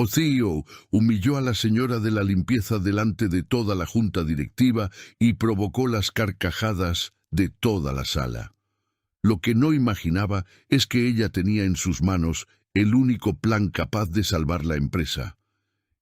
Ocio humilló a la señora de la limpieza delante de toda la junta directiva y provocó las carcajadas de toda la sala. Lo que no imaginaba es que ella tenía en sus manos el único plan capaz de salvar la empresa.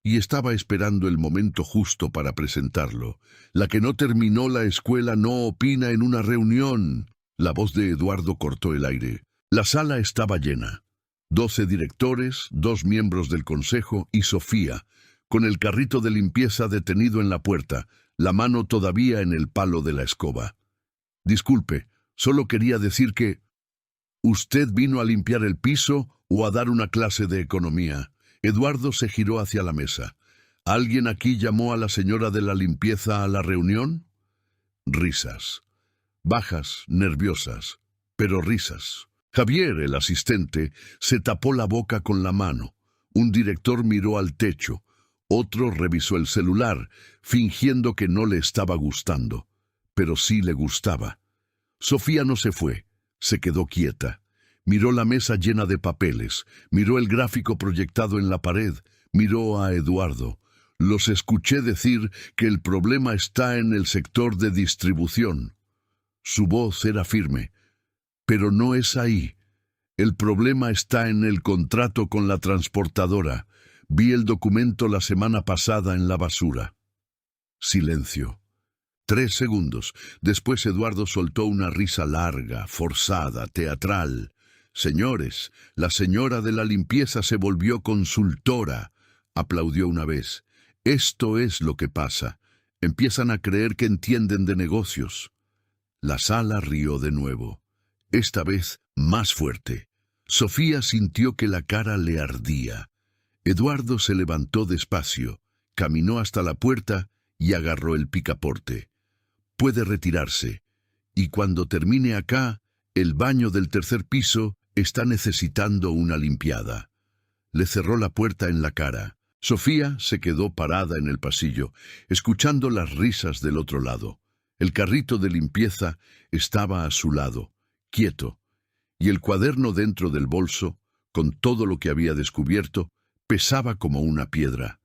Y estaba esperando el momento justo para presentarlo. La que no terminó la escuela no opina en una reunión. La voz de Eduardo cortó el aire. La sala estaba llena. 12 directores, 2 miembros del consejo y Sofía, con el carrito de limpieza detenido en la puerta, la mano todavía en el palo de la escoba. Disculpe, solo quería decir que... ¿Usted vino a limpiar el piso o a dar una clase de economía? Eduardo se giró hacia la mesa. ¿Alguien aquí llamó a la señora de la limpieza a la reunión? Risas. Bajas, nerviosas, pero risas. Javier, el asistente, se tapó la boca con la mano. Un director miró al techo. Otro revisó el celular, fingiendo que no le estaba gustando. Pero sí le gustaba. Sofía no se fue. Se quedó quieta. Miró la mesa llena de papeles. Miró el gráfico proyectado en la pared. Miró a Eduardo. Los escuché decir que el problema está en el sector de distribución. Su voz era firme. Pero no es ahí. El problema está en el contrato con la transportadora. Vi el documento la semana pasada en la basura. Silencio. 3 segundos. Después Eduardo soltó una risa larga, forzada, teatral. Señores, la señora de la limpieza se volvió consultora. Aplaudió una vez. Esto es lo que pasa. Empiezan a creer que entienden de negocios. La sala rió de nuevo. Esta vez más fuerte. Sofía sintió que la cara le ardía. Eduardo se levantó despacio, caminó hasta la puerta y agarró el picaporte. Puede retirarse. Y cuando termine acá, el baño del 3er piso está necesitando una limpiada. Le cerró la puerta en la cara. Sofía se quedó parada en el pasillo, escuchando las risas del otro lado. El carrito de limpieza estaba a su lado, quieto, y el cuaderno dentro del bolso, con todo lo que había descubierto, pesaba como una piedra.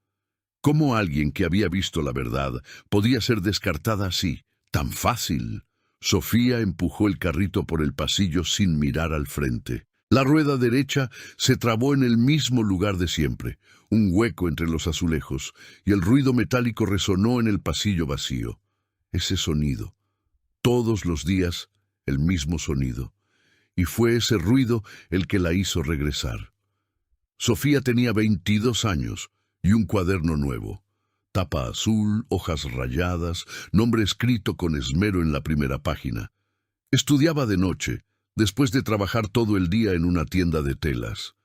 ¿Cómo alguien que había visto la verdad podía ser descartada así, tan fácil? Sofía empujó el carrito por el pasillo sin mirar al frente. La rueda derecha se trabó en el mismo lugar de siempre, un hueco entre los azulejos, y el ruido metálico resonó en el pasillo vacío. Ese sonido. Todos los días, el mismo sonido. Y fue ese ruido el que la hizo regresar. Sofía tenía 22 años y un cuaderno nuevo. Tapa azul, hojas rayadas, nombre escrito con esmero en la primera página. Estudiaba de noche, después de trabajar todo el día en una tienda de telas.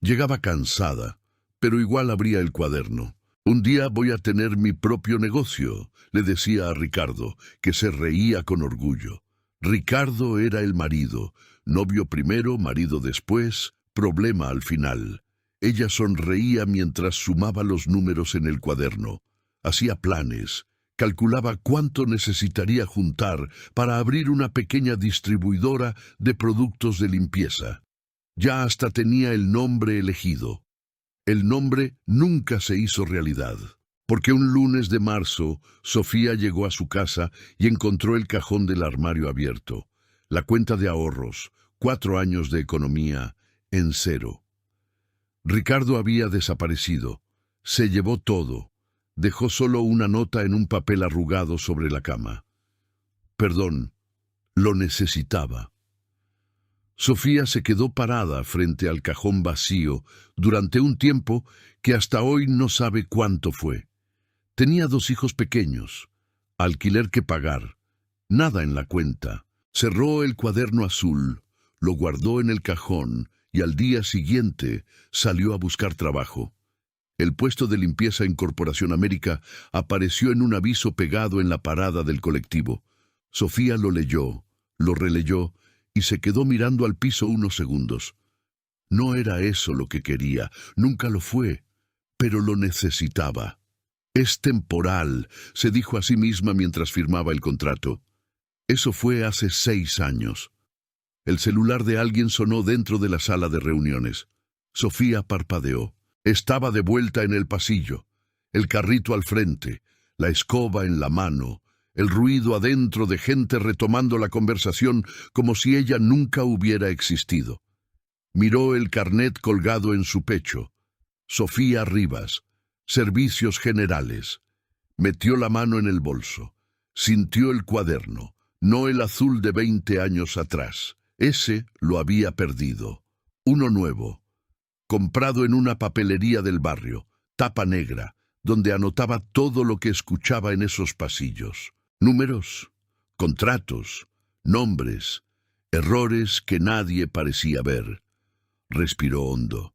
Llegaba cansada, pero igual abría el cuaderno. Un día voy a tener mi propio negocio, le decía a Ricardo, que se reía con orgullo. Ricardo era el marido, novio primero, marido después, problema al final. Ella sonreía mientras sumaba los números en el cuaderno. Hacía planes, calculaba cuánto necesitaría juntar para abrir una pequeña distribuidora de productos de limpieza. Ya hasta tenía el nombre elegido. El nombre nunca se hizo realidad, porque un lunes de marzo, Sofía llegó a su casa y encontró el cajón del armario abierto. La cuenta de ahorros, 4 años de economía, en cero. Ricardo había desaparecido. Se llevó todo. Dejó solo una nota en un papel arrugado sobre la cama. Perdón, lo necesitaba. Sofía se quedó parada frente al cajón vacío durante un tiempo que hasta hoy no sabe cuánto fue. Tenía 2 hijos pequeños, alquiler que pagar, nada en la cuenta. Cerró el cuaderno azul, lo guardó en el cajón y al día siguiente salió a buscar trabajo. El puesto de limpieza en Corporación América apareció en un aviso pegado en la parada del colectivo. Sofía lo leyó, lo releyó y se quedó mirando al piso unos segundos. No era eso lo que quería, nunca lo fue, pero lo necesitaba. Es temporal, se dijo a sí misma mientras firmaba el contrato. Eso fue hace 6 años. El celular de alguien sonó dentro de la sala de reuniones. Sofía parpadeó. Estaba de vuelta en el pasillo, el carrito al frente, la escoba en la mano, el ruido adentro de gente retomando la conversación como si ella nunca hubiera existido. Miró el carnet colgado en su pecho. Sofía Rivas, Servicios Generales. Metió la mano en el bolso. Sintió el cuaderno, no el azul de 20 años atrás. Ese lo había perdido. Uno nuevo, comprado en una papelería del barrio, tapa negra, donde anotaba todo lo que escuchaba en esos pasillos. Números, contratos, nombres, errores que nadie parecía ver. Respiró hondo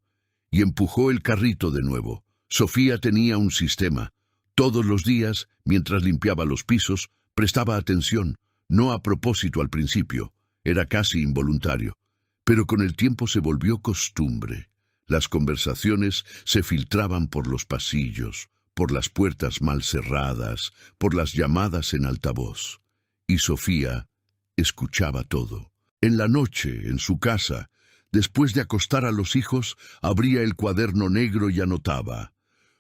y empujó el carrito de nuevo. Sofía tenía un sistema. Todos los días, mientras limpiaba los pisos, prestaba atención, no a propósito al principio, era casi involuntario, pero con el tiempo se volvió costumbre. Las conversaciones se filtraban por los pasillos, por las puertas mal cerradas, por las llamadas en altavoz. Y Sofía escuchaba todo. En la noche, en su casa, después de acostar a los hijos, abría el cuaderno negro y anotaba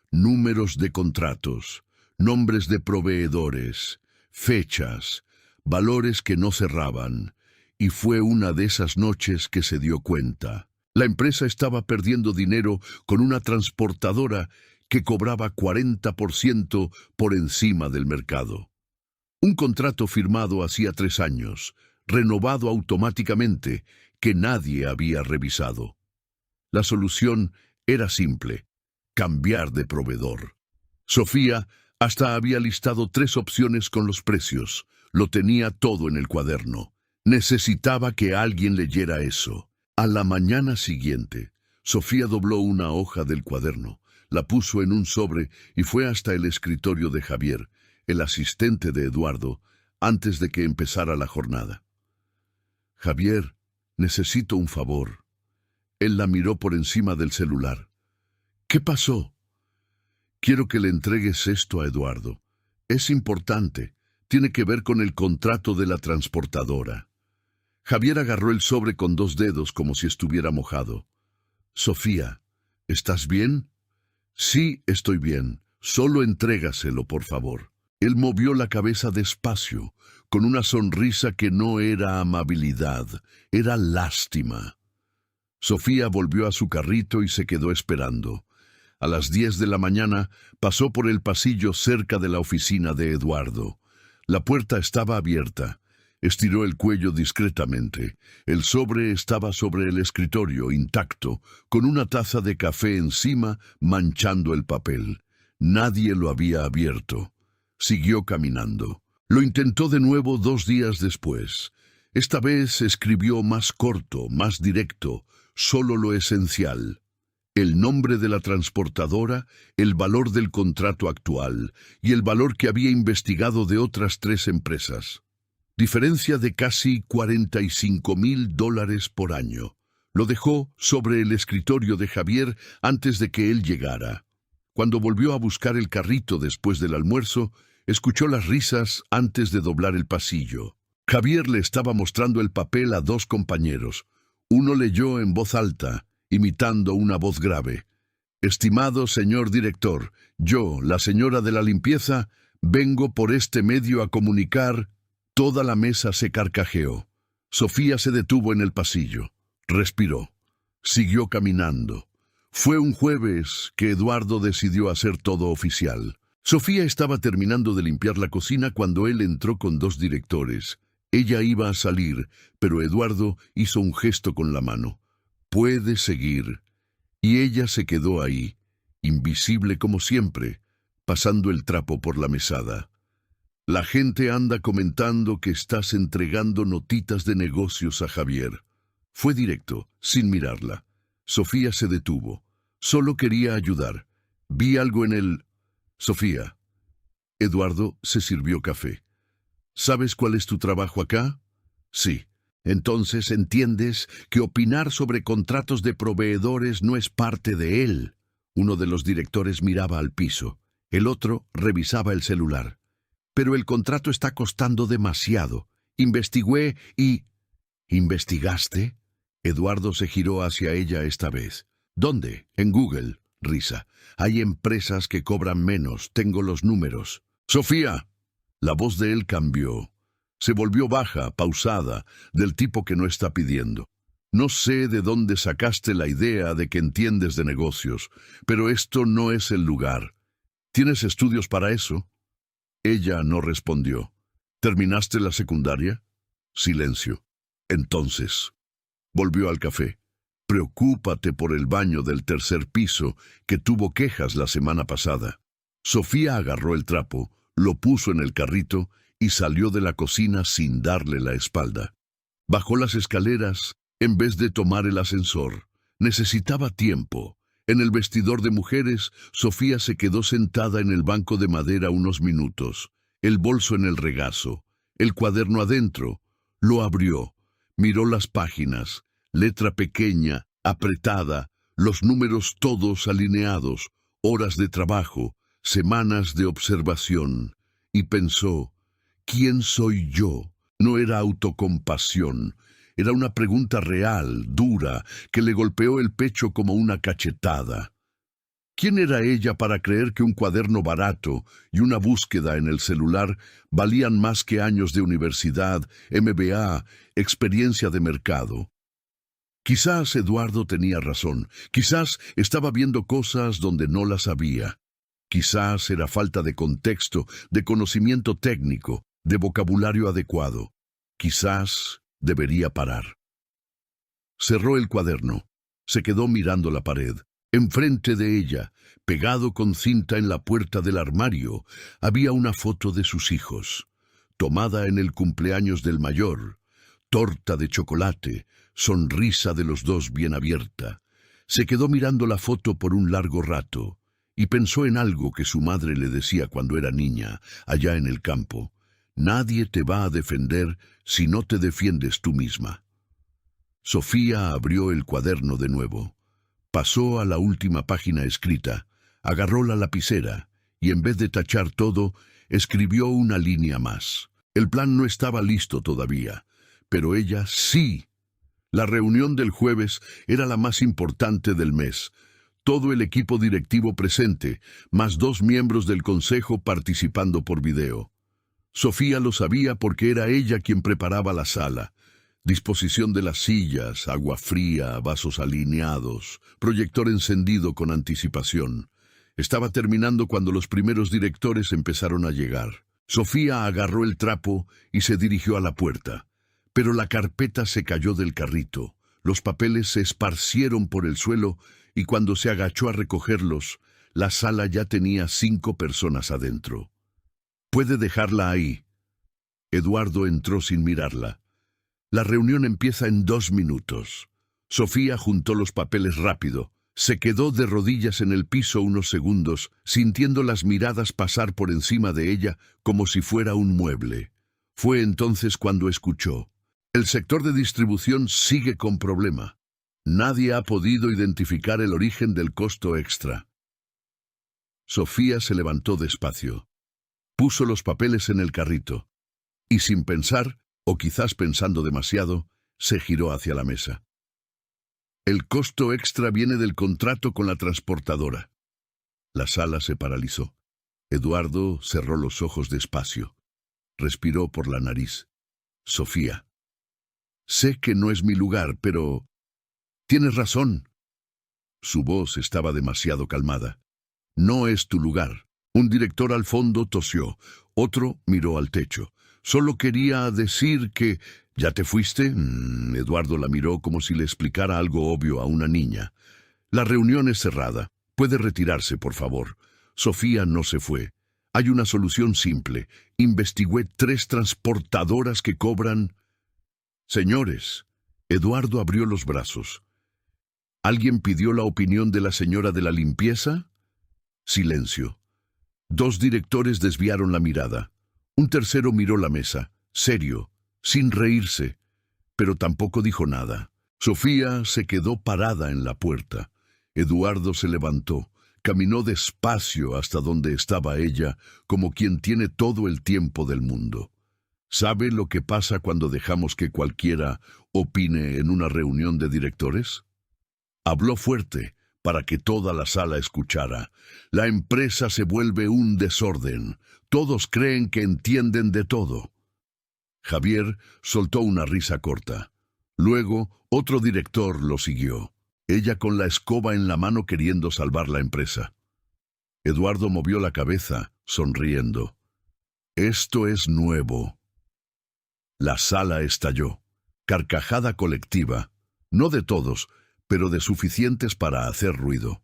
números de contratos, nombres de proveedores, fechas, valores que no cerraban. Y fue una de esas noches que se dio cuenta. La empresa estaba perdiendo dinero con una transportadora que cobraba 40% por encima del mercado. Un contrato firmado hacía 3 años, renovado automáticamente, que nadie había revisado. La solución era simple: cambiar de proveedor. Sofía hasta había listado 3 opciones con los precios. Lo tenía todo en el cuaderno. Necesitaba que alguien leyera eso. A la mañana siguiente, Sofía dobló una hoja del cuaderno, la puso en un sobre y fue hasta el escritorio de Javier, el asistente de Eduardo, antes de que empezara la jornada. Javier, necesito un favor. Él la miró por encima del celular. ¿Qué pasó? Quiero que le entregues esto a Eduardo. Es importante. Tiene que ver con el contrato de la transportadora. Javier agarró el sobre con 2 dedos como si estuviera mojado. Sofía, ¿estás bien? Sí, estoy bien. Solo entrégaselo, por favor. Él movió la cabeza despacio, con una sonrisa que no era amabilidad, era lástima. Sofía volvió a su carrito y se quedó esperando. A las 10 de la mañana pasó por el pasillo cerca de la oficina de Eduardo. La puerta estaba abierta. Estiró el cuello discretamente. El sobre estaba sobre el escritorio, intacto, con una taza de café encima, manchando el papel. Nadie lo había abierto. Siguió caminando. Lo intentó de nuevo 2 días después. Esta vez escribió más corto, más directo, solo lo esencial: el nombre de la transportadora, el valor del contrato actual y el valor que había investigado de otras 3 empresas. Diferencia de casi $45,000 por año. Lo dejó sobre el escritorio de Javier antes de que él llegara. Cuando volvió a buscar el carrito después del almuerzo, escuchó las risas antes de doblar el pasillo. Javier le estaba mostrando el papel a 2 compañeros. Uno leyó en voz alta, imitando una voz grave: Estimado señor director, yo, la señora de la limpieza, vengo por este medio a comunicar. Toda la mesa se carcajeó. Sofía se detuvo en el pasillo. Respiró. Siguió caminando. Fue un jueves que Eduardo decidió hacer todo oficial. Sofía estaba terminando de limpiar la cocina cuando él entró con 2 directores. Ella iba a salir, pero Eduardo hizo un gesto con la mano. Puede seguir. Y ella se quedó ahí, invisible como siempre, pasando el trapo por la mesada. La gente anda comentando que estás entregando notitas de negocios a Javier. Fue directo, sin mirarla. Sofía se detuvo. Solo quería ayudar. Vi algo en él. Sofía. Eduardo se sirvió café. ¿Sabes cuál es tu trabajo acá? Sí. Entonces entiendes que opinar sobre contratos de proveedores no es parte de él. Uno de los directores miraba al piso. El otro revisaba el celular. Pero el contrato está costando demasiado. Investigué y... ¿Investigaste? Eduardo se giró hacia ella esta vez. ¿Dónde? En Google, Risa. Hay empresas que cobran menos, tengo los números. ¡Sofía! La voz de él cambió. Se volvió baja, pausada, del tipo que no está pidiendo. No sé de dónde sacaste la idea de que entiendes de negocios, pero esto no es el lugar. ¿Tienes estudios para eso? Ella no respondió. ¿Terminaste la secundaria? Silencio. Entonces, volvió al café. Preocúpate por el baño del tercer piso, que tuvo quejas la semana pasada. Sofía agarró el trapo, lo puso en el carrito y salió de la cocina sin darle la espalda. Bajó las escaleras en vez de tomar el ascensor. Necesitaba tiempo. En el vestidor de mujeres, Sofía se quedó sentada en el banco de madera unos minutos, el bolso en el regazo, el cuaderno adentro. Lo abrió, miró las páginas, letra pequeña, apretada, los números todos alineados, horas de trabajo, semanas de observación, y pensó, ¿quién soy yo? No era autocompasión. Era una pregunta real, dura, que le golpeó el pecho como una cachetada. ¿Quién era ella para creer que un cuaderno barato y una búsqueda en el celular valían más que años de universidad, MBA, experiencia de mercado? Quizás Eduardo tenía razón, quizás estaba viendo cosas donde no las había. Quizás era falta de contexto, de conocimiento técnico, de vocabulario adecuado. Quizás debería parar. Cerró el cuaderno. Se quedó mirando la pared. Enfrente de ella, pegado con cinta en la puerta del armario, había una foto de sus hijos, tomada en el cumpleaños del mayor, torta de chocolate, sonrisa de los dos bien abierta. Se quedó mirando la foto por un largo rato y pensó en algo que su madre le decía cuando era niña, allá en el campo. Nadie te va a defender si no te defiendes tú misma. Sofía abrió el cuaderno de nuevo. Pasó a la última página escrita, agarró la lapicera y en vez de tachar todo, escribió una línea más. El plan no estaba listo todavía, pero ella sí. La reunión del jueves era la más importante del mes. Todo el equipo directivo presente, más 2 miembros del consejo participando por video. Sofía lo sabía porque era ella quien preparaba la sala. Disposición de las sillas, agua fría, vasos alineados, proyector encendido con anticipación. Estaba terminando cuando los primeros directores empezaron a llegar. Sofía agarró el trapo y se dirigió a la puerta. Pero la carpeta se cayó del carrito. Los papeles se esparcieron por el suelo y cuando se agachó a recogerlos, la sala ya tenía 5 personas adentro. «Puede dejarla ahí». Eduardo entró sin mirarla. «La reunión empieza en 2 minutos». Sofía juntó los papeles rápido. Se quedó de rodillas en el piso unos segundos, sintiendo las miradas pasar por encima de ella como si fuera un mueble. Fue entonces cuando escuchó. «El sector de distribución sigue con problema. Nadie ha podido identificar el origen del costo extra». Sofía se levantó despacio. Puso los papeles en el carrito y sin pensar, o quizás pensando demasiado, se giró hacia la mesa. «El costo extra viene del contrato con la transportadora». La sala se paralizó. Eduardo cerró los ojos despacio. Respiró por la nariz. «Sofía, sé que no es mi lugar, pero... tienes razón». Su voz estaba demasiado calmada. «No es tu lugar». Un director al fondo tosió, otro miró al techo. «Solo quería decir que... ¿Ya te fuiste?» Eduardo la miró como si le explicara algo obvio a una niña. «La reunión es cerrada. Puede retirarse, por favor». Sofía no se fue. «Hay una solución simple. Investigué 3 transportadoras que cobran...» «Señores». Eduardo abrió los brazos. «¿Alguien pidió la opinión de la señora de la limpieza?» Silencio. 2 directores desviaron la mirada. Un tercero miró la mesa, serio, sin reírse, pero tampoco dijo nada. Sofía se quedó parada en la puerta. Eduardo se levantó, caminó despacio hasta donde estaba ella, como quien tiene todo el tiempo del mundo. ¿Sabe lo que pasa cuando dejamos que cualquiera opine en una reunión de directores? Habló fuerte, para que toda la sala escuchara. La empresa se vuelve un desorden. Todos creen que entienden de todo. Javier soltó una risa corta. Luego, otro director lo siguió, ella con la escoba en la mano queriendo salvar la empresa. Eduardo movió la cabeza, sonriendo. Esto es nuevo. La sala estalló. Carcajada colectiva, no de todos, pero de suficientes para hacer ruido.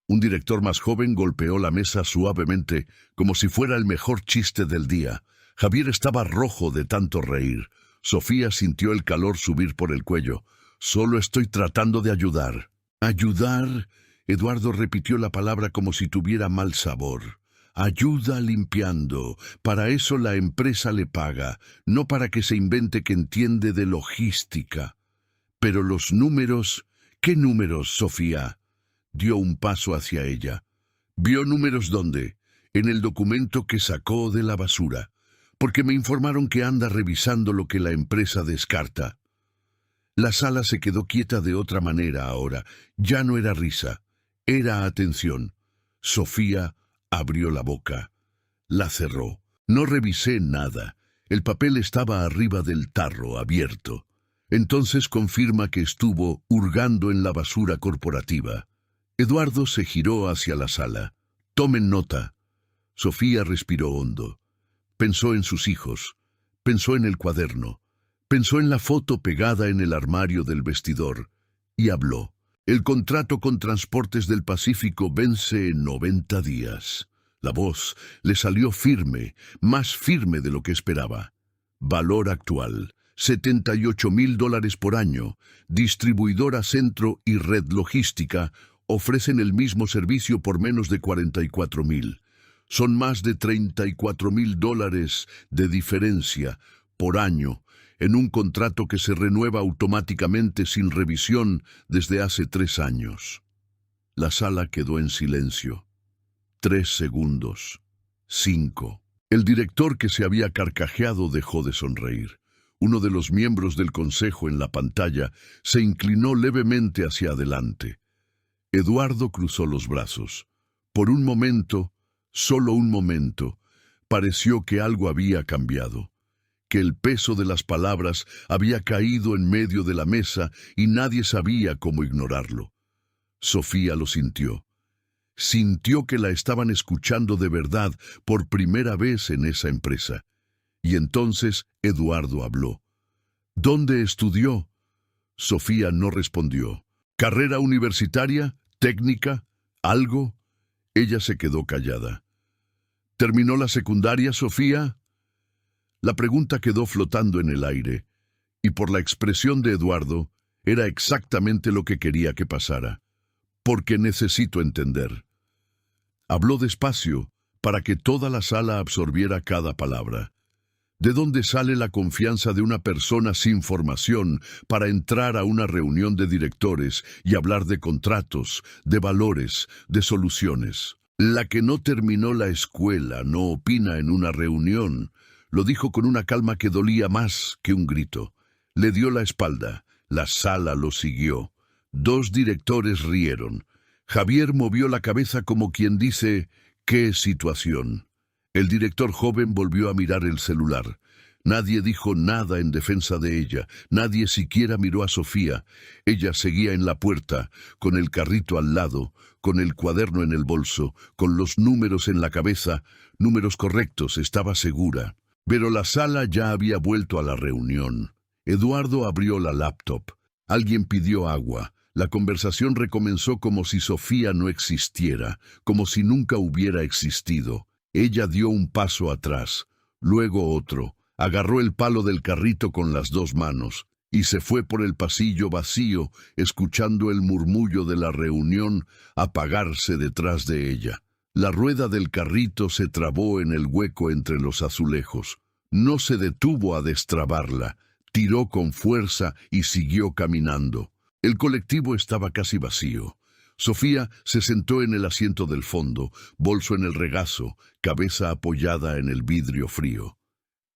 Un director más joven golpeó la mesa suavemente, como si fuera el mejor chiste del día. Javier estaba rojo de tanto reír. Sofía sintió el calor subir por el cuello. Solo estoy tratando de ayudar. ¿Ayudar? Eduardo repitió la palabra como si tuviera mal sabor. Ayuda limpiando. Para eso la empresa le paga, no para que se invente que entiende de logística. Pero los números... ¿Qué números, Sofía? Dio un paso hacia ella. ¿Vio números dónde? En el documento que sacó de la basura. Porque me informaron que anda revisando lo que la empresa descarta. La sala se quedó quieta de otra manera ahora. Ya no era risa, era atención. Sofía abrió la boca. La cerró. No revisé nada. El papel estaba arriba del tarro, abierto. Entonces confirma que estuvo hurgando en la basura corporativa. Eduardo se giró hacia la sala. Tomen nota. Sofía respiró hondo. Pensó en sus hijos. Pensó en el cuaderno. Pensó en la foto pegada en el armario del vestidor. Y habló. El contrato con Transportes del Pacífico vence en 90 días. La voz le salió firme, más firme de lo que esperaba. Valor actual, $78,000 por año. Distribuidora Centro y Red Logística ofrecen el mismo servicio por menos de $44,000. Son más de $34,000 de diferencia por año en un contrato que se renueva automáticamente sin revisión desde hace 3 años. La sala quedó en silencio. 3 segundos. 5. El director que se había carcajeado dejó de sonreír. Uno de los miembros del consejo en la pantalla se inclinó levemente hacia adelante. Eduardo cruzó los brazos. Por un momento, solo un momento, pareció que algo había cambiado, que el peso de las palabras había caído en medio de la mesa y nadie sabía cómo ignorarlo. Sofía lo sintió. Sintió que la estaban escuchando de verdad por primera vez en esa empresa. Y entonces Eduardo habló. ¿Dónde estudió? Sofía no respondió. ¿Carrera universitaria? ¿Técnica? ¿Algo? Ella se quedó callada. ¿Terminó la secundaria, Sofía? La pregunta quedó flotando en el aire, y por la expresión de Eduardo, era exactamente lo que quería que pasara. Porque necesito entender. Habló despacio, para que toda la sala absorbiera cada palabra. ¿De dónde sale la confianza de una persona sin formación para entrar a una reunión de directores y hablar de contratos, de valores, de soluciones? La que no terminó la escuela no opina en una reunión. Lo dijo con una calma que dolía más que un grito. Le dio la espalda. La sala lo siguió. 2 directores rieron. Javier movió la cabeza como quien dice, ¿qué situación? El director joven volvió a mirar el celular. Nadie dijo nada en defensa de ella. Nadie siquiera miró a Sofía. Ella seguía en la puerta, con el carrito al lado, con el cuaderno en el bolso, con los números en la cabeza. Números correctos, estaba segura. Pero la sala ya había vuelto a la reunión. Eduardo abrió la laptop. Alguien pidió agua. La conversación recomenzó como si Sofía no existiera, como si nunca hubiera existido. Ella dio un paso atrás, luego otro, agarró el palo del carrito con las 2 manos y se fue por el pasillo vacío, escuchando el murmullo de la reunión apagarse detrás de ella. La rueda del carrito se trabó en el hueco entre los azulejos. No se detuvo a destrabarla, tiró con fuerza y siguió caminando. El colectivo estaba casi vacío. Sofía se sentó en el asiento del fondo, bolso en el regazo, cabeza apoyada en el vidrio frío.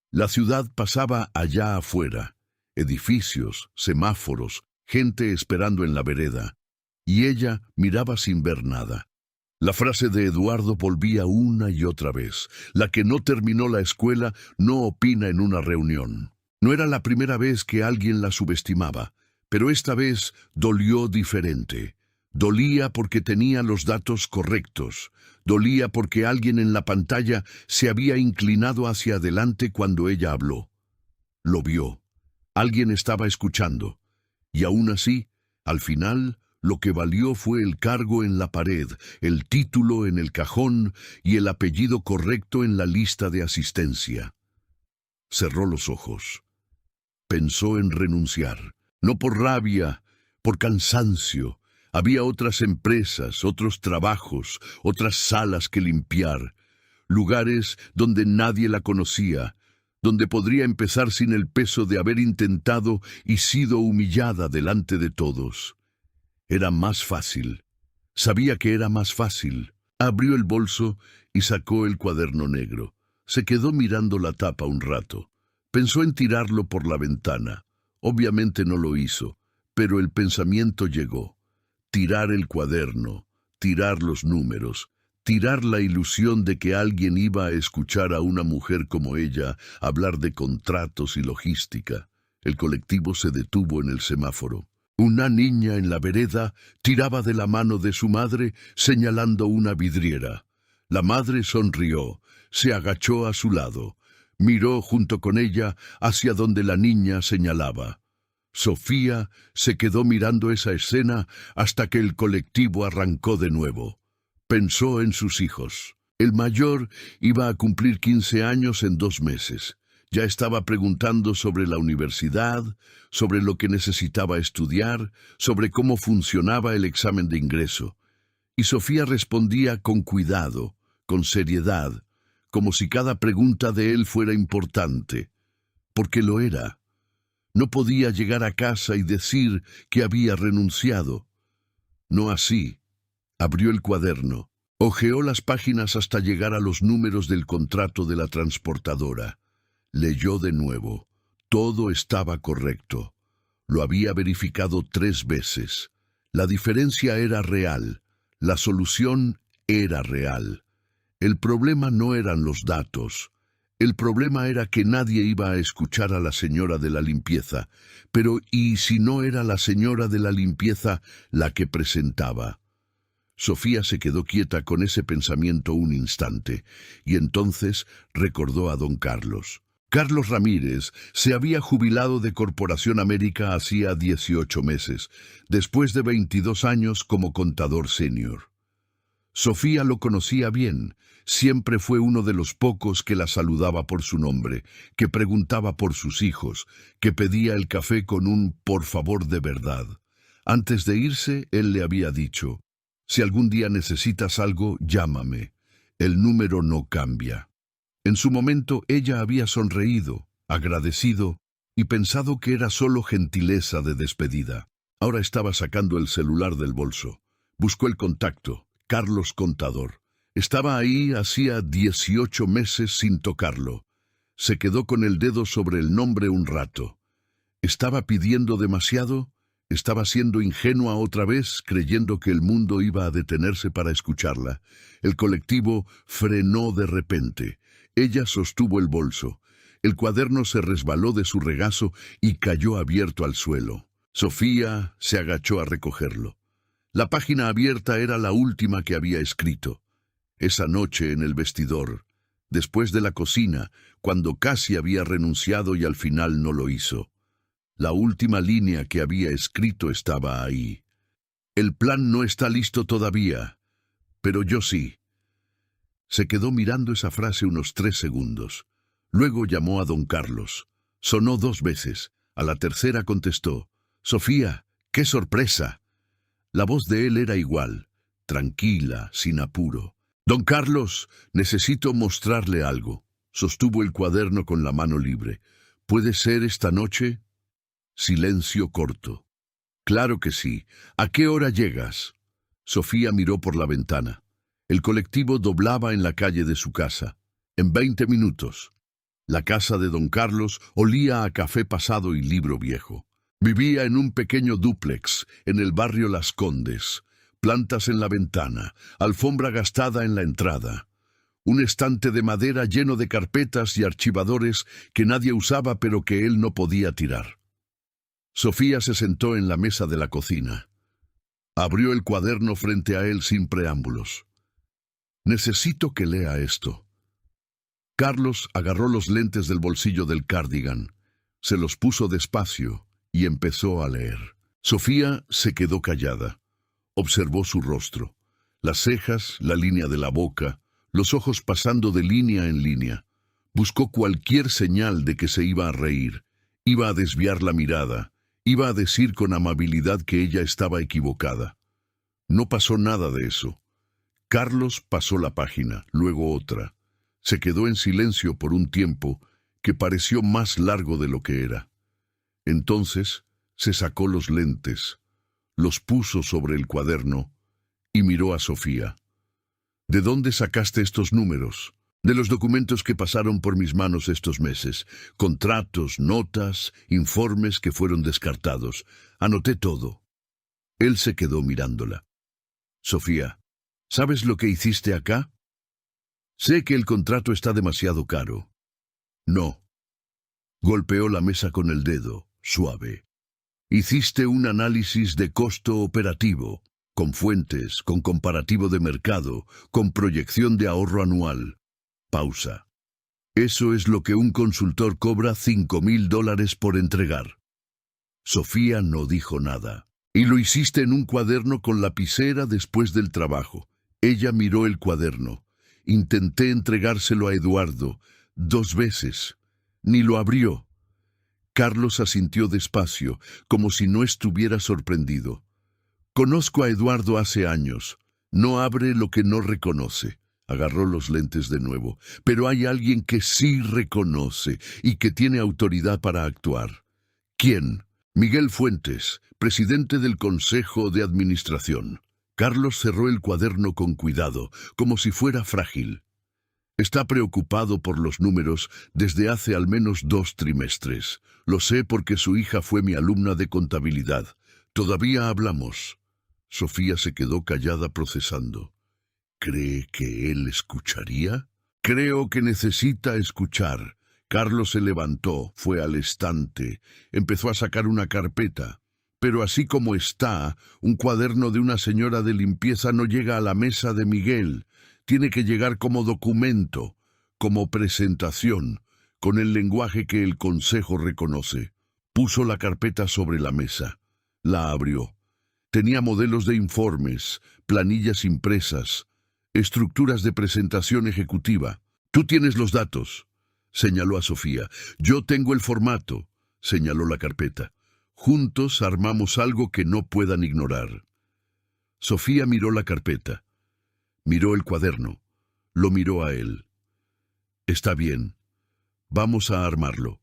La ciudad pasaba allá afuera. Edificios, semáforos, gente esperando en la vereda. y ella miraba sin ver nada. La frase de Eduardo volvía una y otra vez. La que no terminó la escuela no opina en una reunión. No era la primera vez que alguien la subestimaba, pero esta vez dolió diferente. Dolía porque tenía los datos correctos. Dolía porque alguien en la pantalla se había inclinado hacia adelante cuando ella habló. Lo vio. Alguien estaba escuchando. Y aún así, al final, lo que valió fue el cargo en la pared, el título en el cajón y el apellido correcto en la lista de asistencia. Cerró los ojos. Pensó en renunciar, no por rabia, por cansancio. Había otras empresas, otros trabajos, otras salas que limpiar, lugares donde nadie la conocía, donde podría empezar sin el peso de haber intentado y sido humillada delante de todos. Era más fácil. Sabía que era más fácil. Abrió el bolso y sacó el cuaderno negro. Se quedó mirando la tapa un rato. Pensó en tirarlo por la ventana. Obviamente no lo hizo, pero el pensamiento llegó. Tirar el cuaderno, tirar los números, tirar la ilusión de que alguien iba a escuchar a una mujer como ella hablar de contratos y logística. El colectivo se detuvo en el semáforo. Una niña en la vereda tiraba de la mano de su madre señalando una vidriera. La madre sonrió, se agachó a su lado, miró junto con ella hacia donde la niña señalaba. Sofía se quedó mirando esa escena hasta que el colectivo arrancó de nuevo. Pensó en sus hijos. El mayor iba a cumplir 15 años en 2 meses. Ya estaba preguntando sobre la universidad, sobre lo que necesitaba estudiar, sobre cómo funcionaba el examen de ingreso. Y Sofía respondía con cuidado, con seriedad, como si cada pregunta de él fuera importante, porque lo era. No podía llegar a casa y decir que había renunciado. No así. Abrió el cuaderno, hojeó las páginas hasta llegar a los números del contrato de la transportadora. Leyó de nuevo. Todo estaba correcto. Lo había verificado 3 veces. La diferencia era real. La solución era real. El problema no eran los datos. El problema era que nadie iba a escuchar a la señora de la limpieza. Pero ¿y si no era la señora de la limpieza la que presentaba? Sofía se quedó quieta con ese pensamiento un instante, y entonces recordó a don Carlos. Carlos Ramírez se había jubilado de Corporación América hacía 18 meses, después de 22 años como contador senior. Sofía lo conocía bien, siempre fue uno de los pocos que la saludaba por su nombre, que preguntaba por sus hijos, que pedía el café con un «por favor» de verdad. Antes de irse, él le había dicho, «Si algún día necesitas algo, llámame. El número no cambia». En su momento ella había sonreído, agradecido, y pensado que era solo gentileza de despedida. Ahora estaba sacando el celular del bolso. Buscó el contacto, Carlos Contador. Estaba ahí hacía 18 meses sin tocarlo. Se quedó con el dedo sobre el nombre un rato. ¿Estaba pidiendo demasiado? ¿Estaba siendo ingenua otra vez, creyendo que el mundo iba a detenerse para escucharla? El colectivo frenó de repente. Ella sostuvo el bolso. El cuaderno se resbaló de su regazo y cayó abierto al suelo. Sofía se agachó a recogerlo. La página abierta era la última que había escrito. Esa noche en el vestidor, después de la cocina, cuando casi había renunciado y al final no lo hizo. La última línea que había escrito estaba ahí. El plan no está listo todavía, pero yo sí. Se quedó mirando esa frase unos 3 segundos. Luego llamó a don Carlos. Sonó 2 veces. A la tercera contestó. «Sofía, qué sorpresa». La voz de él era igual, tranquila, sin apuro. «Don Carlos, necesito mostrarle algo». Sostuvo el cuaderno con la mano libre. «¿Puede ser esta noche?» Silencio corto. «Claro que sí. ¿A qué hora llegas?» Sofía miró por la ventana. El colectivo doblaba en la calle de su casa. «En 20 minutos». La casa de don Carlos olía a café pasado y libro viejo. Vivía en un pequeño dúplex en el barrio Las Condes, plantas en la ventana, alfombra gastada en la entrada, un estante de madera lleno de carpetas y archivadores que nadie usaba pero que él no podía tirar. Sofía se sentó en la mesa de la cocina. Abrió el cuaderno frente a él sin preámbulos. Necesito que lea esto. Carlos agarró los lentes del bolsillo del cardigan, se los puso despacio y empezó a leer. Sofía se quedó callada. Observó su rostro, las cejas, la línea de la boca, los ojos pasando de línea en línea. Buscó cualquier señal de que se iba a reír, iba a desviar la mirada, iba a decir con amabilidad que ella estaba equivocada. No pasó nada de eso. Carlos pasó la página, luego otra. Se quedó en silencio por un tiempo que pareció más largo de lo que era. Entonces se sacó los lentes, los puso sobre el cuaderno y miró a Sofía. ¿De dónde sacaste estos números? De los documentos que pasaron por mis manos estos meses. Contratos, notas, informes que fueron descartados. Anoté todo. Él se quedó mirándola. Sofía, ¿sabes lo que hiciste acá? Sé que el contrato está demasiado caro. No. Golpeó la mesa con el dedo, suave. Hiciste un análisis de costo operativo, con fuentes, con comparativo de mercado, con proyección de ahorro anual. Pausa. Eso es lo que un consultor cobra $5,000 por entregar. Sofía no dijo nada. Y lo hiciste en un cuaderno con lapicera después del trabajo. Ella miró el cuaderno. Intenté entregárselo a Eduardo 2 veces. Ni lo abrió. Carlos asintió despacio, como si no estuviera sorprendido. Conozco a Eduardo hace años. No abre lo que no reconoce. Agarró los lentes de nuevo. Pero hay alguien que sí reconoce y que tiene autoridad para actuar. ¿Quién? Miguel Fuentes, presidente del Consejo de Administración. Carlos cerró el cuaderno con cuidado, como si fuera frágil. Está preocupado por los números desde hace al menos 2 trimestres. Lo sé porque su hija fue mi alumna de contabilidad. Todavía hablamos. Sofía se quedó callada procesando. ¿Cree que él escucharía? Creo que necesita escuchar. Carlos se levantó, fue al estante, empezó a sacar una carpeta. Pero así como está, un cuaderno de una señora de limpieza no llega a la mesa de Miguel. Tiene que llegar como documento, como presentación, con el lenguaje que el Consejo reconoce. Puso la carpeta sobre la mesa. La abrió. Tenía modelos de informes, planillas impresas, estructuras de presentación ejecutiva. Tú tienes los datos, señaló a Sofía. Yo tengo el formato, señaló la carpeta. Juntos armamos algo que no puedan ignorar. Sofía miró la carpeta. Miró el cuaderno. Lo miró a él. Está bien. Vamos a armarlo.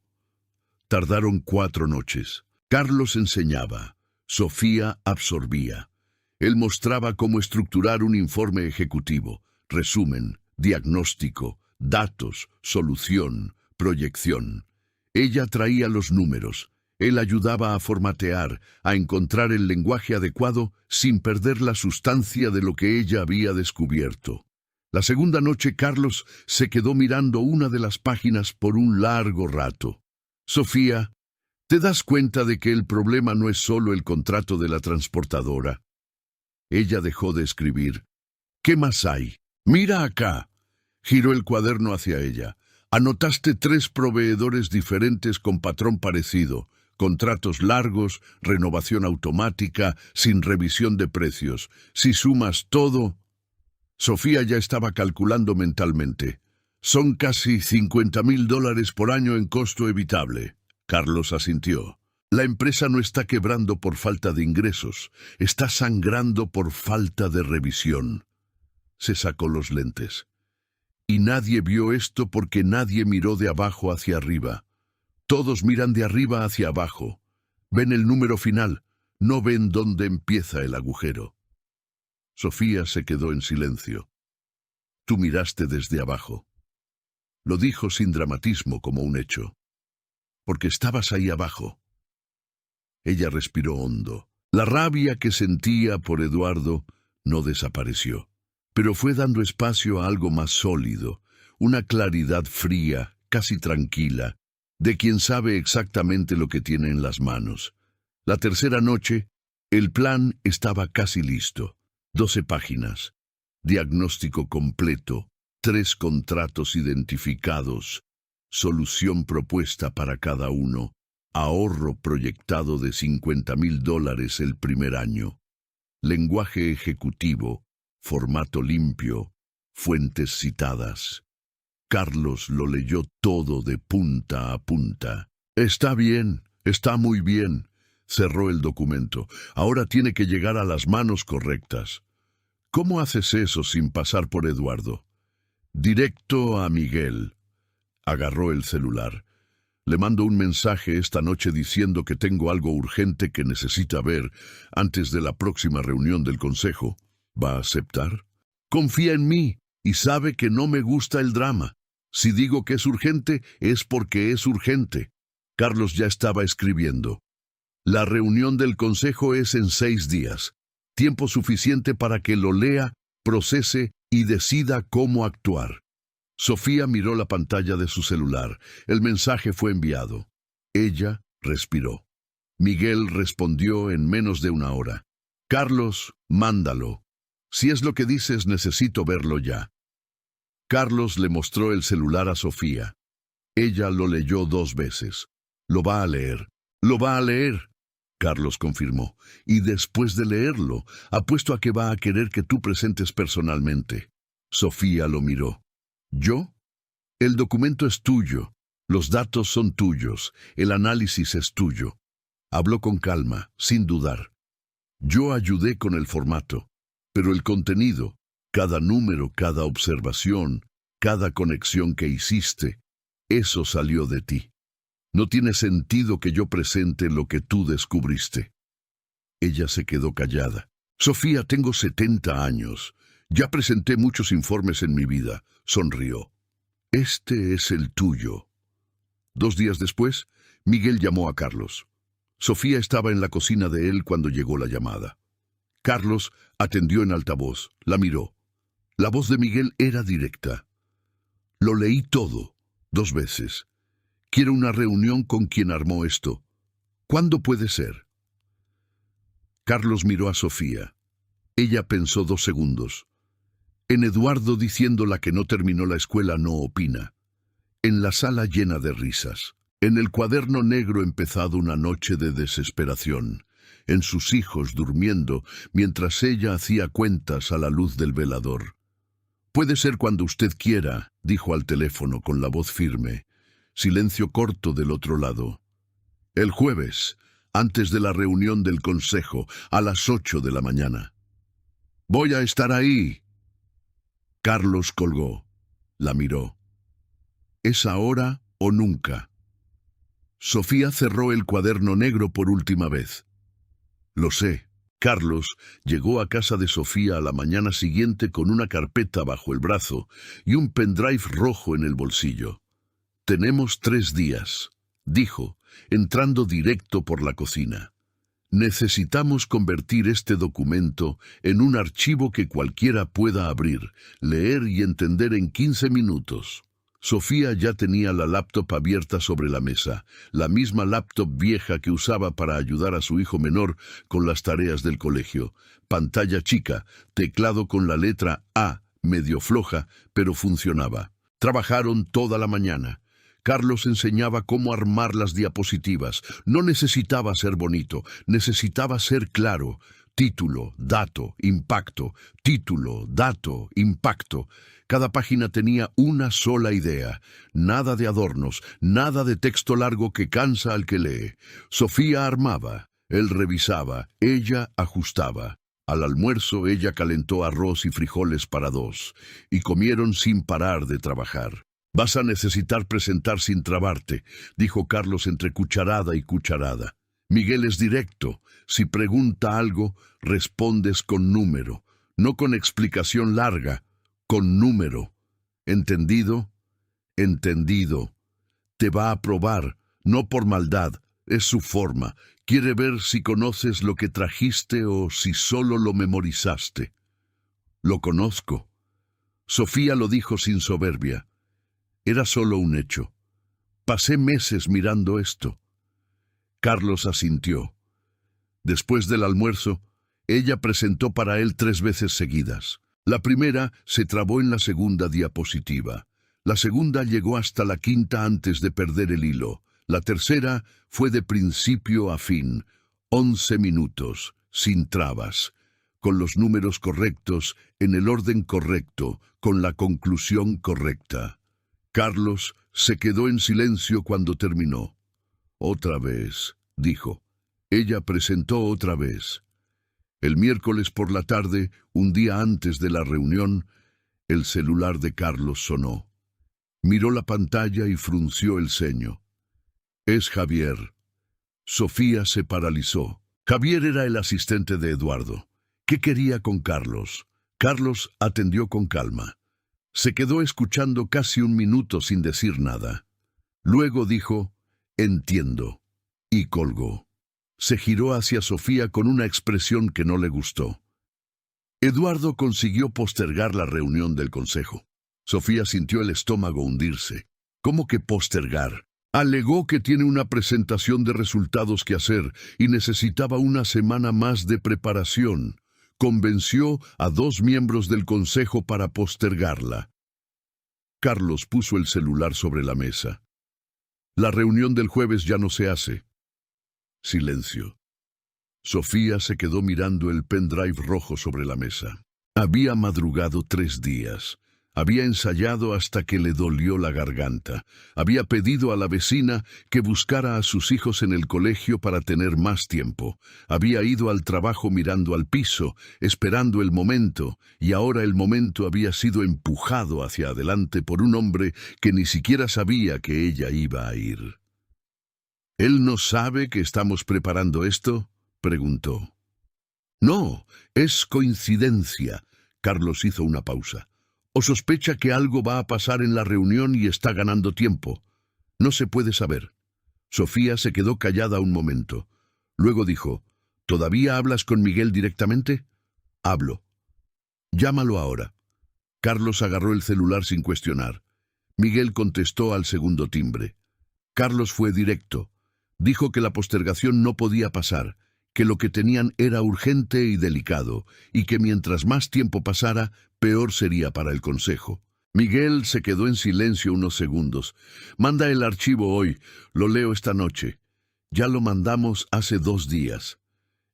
Tardaron 4 noches. Carlos enseñaba. Sofía absorbía. Él mostraba cómo estructurar un informe ejecutivo. Resumen, diagnóstico, datos, solución, proyección. Ella traía los números. Él ayudaba a formatear, a encontrar el lenguaje adecuado sin perder la sustancia de lo que ella había descubierto. La segunda noche Carlos se quedó mirando una de las páginas por un largo rato. Sofía, ¿te das cuenta de que el problema no es solo el contrato de la transportadora? Ella dejó de escribir. ¿Qué más hay? Mira acá. Giró el cuaderno hacia ella. Anotaste 3 proveedores diferentes con patrón parecido. Contratos largos, renovación automática, sin revisión de precios. Si sumas todo... Sofía ya estaba calculando mentalmente. Son casi $50,000 por año en costo evitable. Carlos asintió. La empresa no está quebrando por falta de ingresos, está sangrando por falta de revisión. Se sacó los lentes. Y nadie vio esto porque nadie miró de abajo hacia arriba. Todos miran de arriba hacia abajo. Ven el número final, no ven dónde empieza el agujero. Sofía se quedó en silencio. Tú miraste desde abajo. Lo dijo sin dramatismo como un hecho. Porque estabas ahí abajo. Ella respiró hondo. La rabia que sentía por Eduardo no desapareció, pero fue dando espacio a algo más sólido, una claridad fría, casi tranquila, de quien sabe exactamente lo que tiene en las manos. La tercera noche, el plan estaba casi listo. 12 páginas, diagnóstico completo, 3 contratos identificados, solución propuesta para cada uno, ahorro proyectado de $50,000 el primer año, lenguaje ejecutivo, formato limpio, fuentes citadas. Carlos lo leyó todo de punta a punta. Está bien, está muy bien. Cerró el documento. Ahora tiene que llegar a las manos correctas. ¿Cómo haces eso sin pasar por Eduardo? Directo a Miguel. Agarró el celular. Le mando un mensaje esta noche diciendo que tengo algo urgente que necesita ver antes de la próxima reunión del consejo. ¿Va a aceptar? Confía en mí y sabe que no me gusta el drama. Si digo que es urgente, es porque es urgente. Carlos ya estaba escribiendo. La reunión del consejo es en 6 días. Tiempo suficiente para que lo lea, procese y decida cómo actuar. Sofía miró la pantalla de su celular. El mensaje fue enviado. Ella respiró. Miguel respondió en menos de 1 hora. Carlos, mándalo. Si es lo que dices, necesito verlo ya. Carlos le mostró el celular a Sofía. Ella lo leyó 2 veces. Lo va a leer. Lo va a leer. Carlos confirmó. Y después de leerlo, apuesto a que va a querer que tú presentes personalmente. Sofía lo miró. ¿Yo? El documento es tuyo. Los datos son tuyos. El análisis es tuyo. Habló con calma, sin dudar. Yo ayudé con el formato, pero el contenido, cada número, cada observación, cada conexión que hiciste, eso salió de ti. No tiene sentido que yo presente lo que tú descubriste. Ella se quedó callada. Sofía, tengo 70 años. Ya presenté muchos informes en mi vida. Sonrió. Este es el tuyo. 2 días después, Miguel llamó a Carlos. Sofía estaba en la cocina de él cuando llegó la llamada. Carlos atendió en altavoz, la miró. La voz de Miguel era directa. Lo leí todo, 2 veces. Quiero una reunión con quien armó esto. ¿Cuándo puede ser? Carlos miró a Sofía. Ella pensó 2 segundos. En Eduardo diciendo la que no terminó la escuela no opina. En la sala llena de risas. En el cuaderno negro empezado una noche de desesperación. En sus hijos durmiendo mientras ella hacía cuentas a la luz del velador. Puede ser cuando usted quiera, dijo al teléfono con la voz firme. Silencio corto del otro lado. El jueves, antes de la reunión del consejo, a las 8 de la mañana. Voy a estar ahí. Carlos colgó. La miró. ¿Es ahora o nunca? Sofía cerró el cuaderno negro por última vez. Lo sé. Carlos llegó a casa de Sofía a la mañana siguiente con una carpeta bajo el brazo y un pendrive rojo en el bolsillo. Tenemos 3 días, dijo, entrando directo por la cocina. Necesitamos convertir este documento en un archivo que cualquiera pueda abrir, leer y entender en 15 minutos. Sofía ya tenía la laptop abierta sobre la mesa, la misma laptop vieja que usaba para ayudar a su hijo menor con las tareas del colegio. Pantalla chica, teclado con la letra A, medio floja, pero funcionaba. Trabajaron toda la mañana. Carlos enseñaba cómo armar las diapositivas. No necesitaba ser bonito, necesitaba ser claro. Título, dato, impacto. Título, dato, impacto. Cada página tenía una sola idea. Nada de adornos, nada de texto largo que cansa al que lee. Sofía armaba, él revisaba, ella ajustaba. Al almuerzo ella calentó arroz y frijoles para 2, y comieron sin parar de trabajar. Vas a necesitar presentar sin trabarte, dijo Carlos entre cucharada y cucharada. Miguel es directo. Si pregunta algo, respondes con número, no con explicación larga, con número. ¿Entendido? Entendido. Te va a probar, no por maldad, Es su forma. Quiere ver si conoces lo que trajiste o si solo lo memorizaste. Lo conozco. Sofía lo dijo sin soberbia. Era solo un hecho. Pasé meses mirando esto. Carlos asintió. Después del almuerzo, ella presentó para él 3 veces seguidas. La primera se trabó en la segunda diapositiva. La segunda llegó hasta la quinta antes de perder el hilo. La tercera fue de principio a fin, 11 minutos, sin trabas, con los números correctos, en el orden correcto, con la conclusión correcta. Carlos se quedó en silencio cuando terminó. Otra vez, dijo. Ella presentó otra vez. El miércoles por la tarde, un día antes de la reunión, el celular de Carlos sonó. Miró la pantalla y frunció el ceño. Es Javier. Sofía se paralizó. Javier era el asistente de Eduardo. ¿Qué quería con Carlos? Carlos atendió con calma. Se quedó escuchando casi un minuto sin decir nada. Luego dijo, «Entiendo», y colgó. Se giró hacia Sofía con una expresión que no le gustó. Eduardo consiguió postergar la reunión del consejo. Sofía sintió el estómago hundirse. ¿Cómo que postergar? Alegó que tiene una presentación de resultados que hacer y necesitaba una semana más de preparación. Convenció a 2 miembros del consejo para postergarla. Carlos puso el celular sobre la mesa. La reunión del jueves ya no se hace. Silencio. Sofía se quedó mirando el pendrive rojo sobre la mesa. Había madrugado 3 días. Había ensayado hasta que le dolió la garganta. Había pedido a la vecina que buscara a sus hijos en el colegio para tener más tiempo. Había ido al trabajo mirando al piso, esperando el momento, y ahora el momento había sido empujado hacia adelante por un hombre que ni siquiera sabía que ella iba a ir. ¿Él no sabe que estamos preparando esto?, preguntó. No, es coincidencia. Carlos hizo una pausa. ¿O sospecha que algo va a pasar en la reunión y está ganando tiempo? No se puede saber. Sofía se quedó callada un momento. Luego dijo, ¿todavía hablas con Miguel directamente? Hablo. Llámalo ahora. Carlos agarró el celular sin cuestionar. Miguel contestó al segundo timbre. Carlos fue directo. Dijo que la postergación no podía pasar, que lo que tenían era urgente y delicado, y que mientras más tiempo pasara, peor sería para el consejo. Miguel se quedó en silencio unos segundos. Manda el archivo hoy, lo leo esta noche. Ya lo mandamos hace 2 días.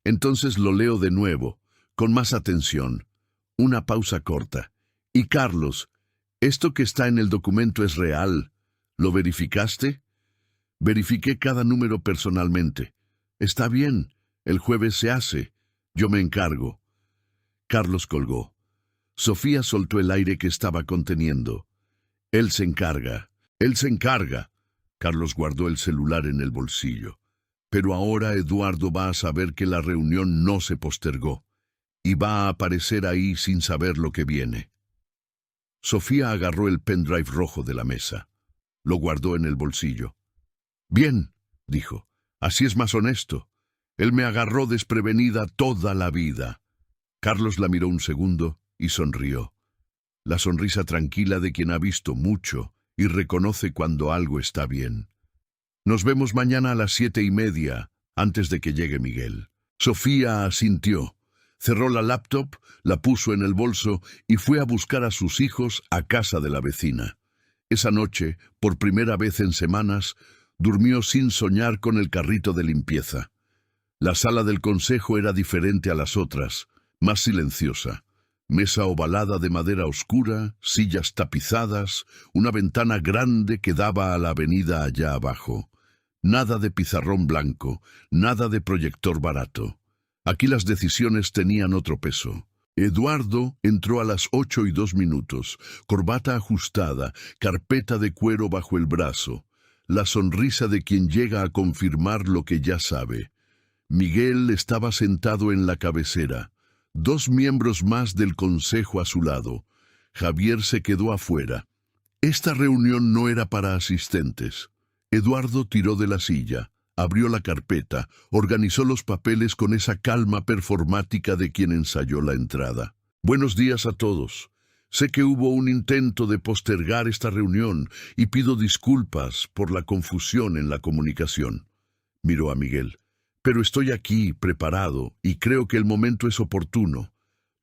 Entonces lo leo de nuevo, con más atención. Una pausa corta. Y Carlos, ¿esto que está en el documento es real? ¿Lo verificaste? Verifiqué cada número personalmente. Está bien. El jueves se hace. Yo me encargo. Carlos colgó. Sofía soltó el aire que estaba conteniendo. Él se encarga. Él se encarga. Carlos guardó el celular en el bolsillo. Pero ahora Eduardo va a saber que la reunión no se postergó. Y va a aparecer ahí sin saber lo que viene. Sofía agarró el pendrive rojo de la mesa. Lo guardó en el bolsillo. Bien, dijo. Así es más honesto. Él me agarró desprevenida toda la vida. Carlos la miró un segundo y sonrió. La sonrisa tranquila de quien ha visto mucho y reconoce cuando algo está bien. Nos vemos mañana a las 7:30, antes de que llegue Miguel. Sofía asintió. Cerró la laptop, la puso en el bolso y fue a buscar a sus hijos a casa de la vecina. Esa noche, por primera vez en semanas, durmió sin soñar con el carrito de limpieza. La sala del consejo era diferente a las otras, más silenciosa. Mesa ovalada de madera oscura, sillas tapizadas, una ventana grande que daba a la avenida allá abajo. Nada de pizarrón blanco, nada de proyector barato. Aquí las decisiones tenían otro peso. Eduardo entró a las 8:02, corbata ajustada, carpeta de cuero bajo el brazo, la sonrisa de quien llega a confirmar lo que ya sabe. Miguel estaba sentado en la cabecera, 2 miembros más del consejo a su lado. Javier se quedó afuera. Esta reunión no era para asistentes. Eduardo tiró de la silla, Abrió la carpeta, organizó los papeles con esa calma performática de quien ensayó la entrada. Buenos días a todos. Sé que hubo un intento de postergar esta reunión y pido disculpas por la confusión en la comunicación. Miró a Miguel. Pero estoy aquí, preparado, y creo que el momento es oportuno.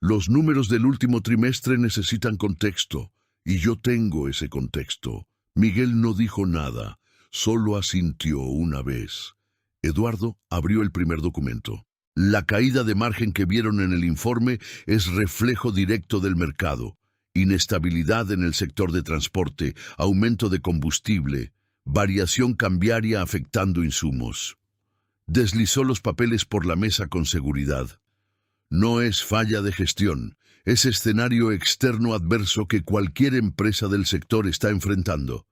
Los números del último trimestre necesitan contexto, y yo tengo ese contexto. Miguel no dijo nada, solo asintió una vez. Eduardo abrió el primer documento. La caída de margen que vieron en el informe es reflejo directo del mercado. Inestabilidad en el sector de transporte, aumento de combustible, variación cambiaria afectando insumos. Deslizó los papeles por la mesa con seguridad. No es falla de gestión, es escenario externo adverso que cualquier empresa del sector está enfrentando.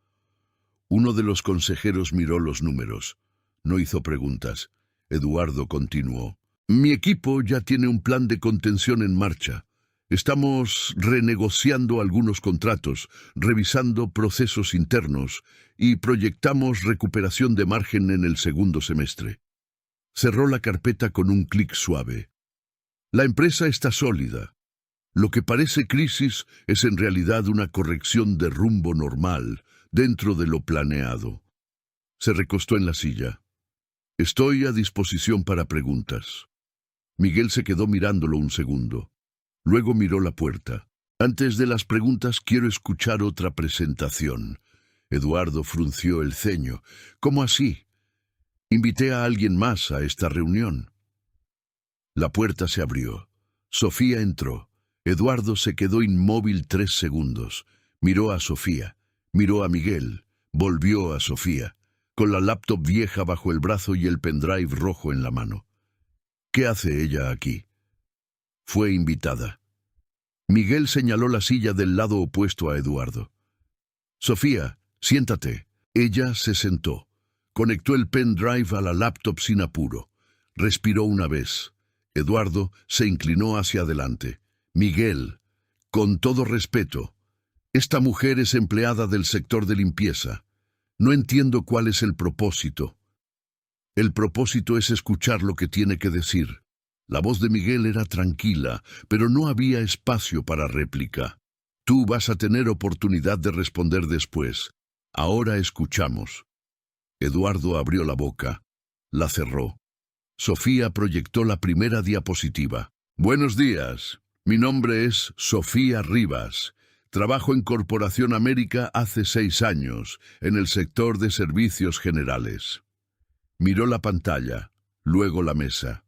Uno de los consejeros miró los números. No hizo preguntas. Eduardo continuó. Mi equipo ya tiene un plan de contención en marcha. Estamos renegociando algunos contratos, revisando procesos internos y proyectamos recuperación de margen en el segundo semestre. Cerró la carpeta con un clic suave. La empresa está sólida. Lo que parece crisis es en realidad una corrección de rumbo normal, dentro de lo planeado. Se recostó en la silla. Estoy a disposición para preguntas. Miguel se quedó mirándolo un segundo. Luego miró la puerta. Antes de las preguntas quiero escuchar otra presentación. Eduardo frunció el ceño. ¿Cómo así? Invité a alguien más a esta reunión. La puerta se abrió. Sofía entró. Eduardo se quedó inmóvil 3 segundos. Miró a Sofía. Miró a Miguel. Volvió a Sofía, con la laptop vieja bajo el brazo y el pendrive rojo en la mano. ¿Qué hace ella aquí? Fue invitada. Miguel señaló la silla del lado opuesto a Eduardo. Sofía, siéntate. Ella se sentó. Conectó el pendrive a la laptop sin apuro. Respiró una vez. Eduardo se inclinó hacia adelante. Miguel, con todo respeto, esta mujer es empleada del sector de limpieza. No entiendo cuál es el propósito. El propósito es escuchar lo que tiene que decir. La voz de Miguel era tranquila, pero no había espacio para réplica. Tú vas a tener oportunidad de responder después. Ahora escuchamos. Eduardo abrió la boca. La cerró. Sofía proyectó la primera diapositiva. Buenos días. Mi nombre es Sofía Rivas. Trabajo en Corporación América hace 6 años, en el sector de servicios generales. Miró la pantalla, luego la mesa.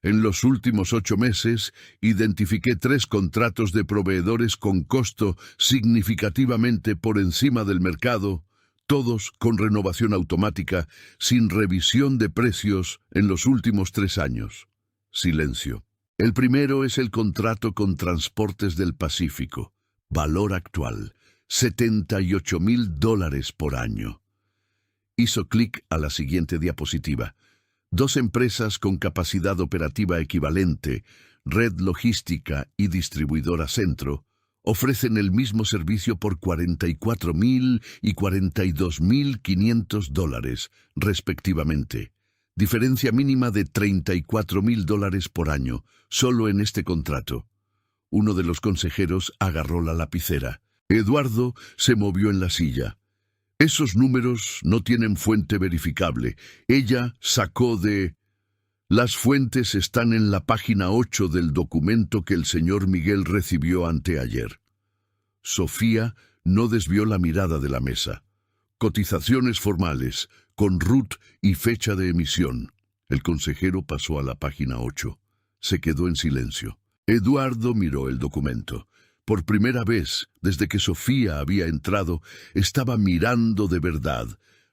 En los últimos 8 meses, identifiqué 3 contratos de proveedores con costo significativamente por encima del mercado, todos con renovación automática, sin revisión de precios en los últimos 3 años. Silencio. El primero es el contrato con Transportes del Pacífico. Valor actual, $78,000 por año. Hizo clic a la siguiente diapositiva. 2 empresas con capacidad operativa equivalente, Red Logística y Distribuidora Centro, ofrecen el mismo servicio por $44,000 y $42,500, respectivamente. Diferencia mínima de $34,000 por año, solo en este contrato. Uno de los consejeros agarró la lapicera. Eduardo se movió en la silla. Esos números no tienen fuente verificable. Ella sacó de... Las fuentes están en la página 8 del documento que el señor Miguel recibió anteayer. Sofía no desvió la mirada de la mesa. Cotizaciones formales, con RUT y fecha de emisión. El consejero pasó a la página 8. Se quedó en silencio. Eduardo miró el documento. Por primera vez, desde que Sofía había entrado, estaba mirando de verdad,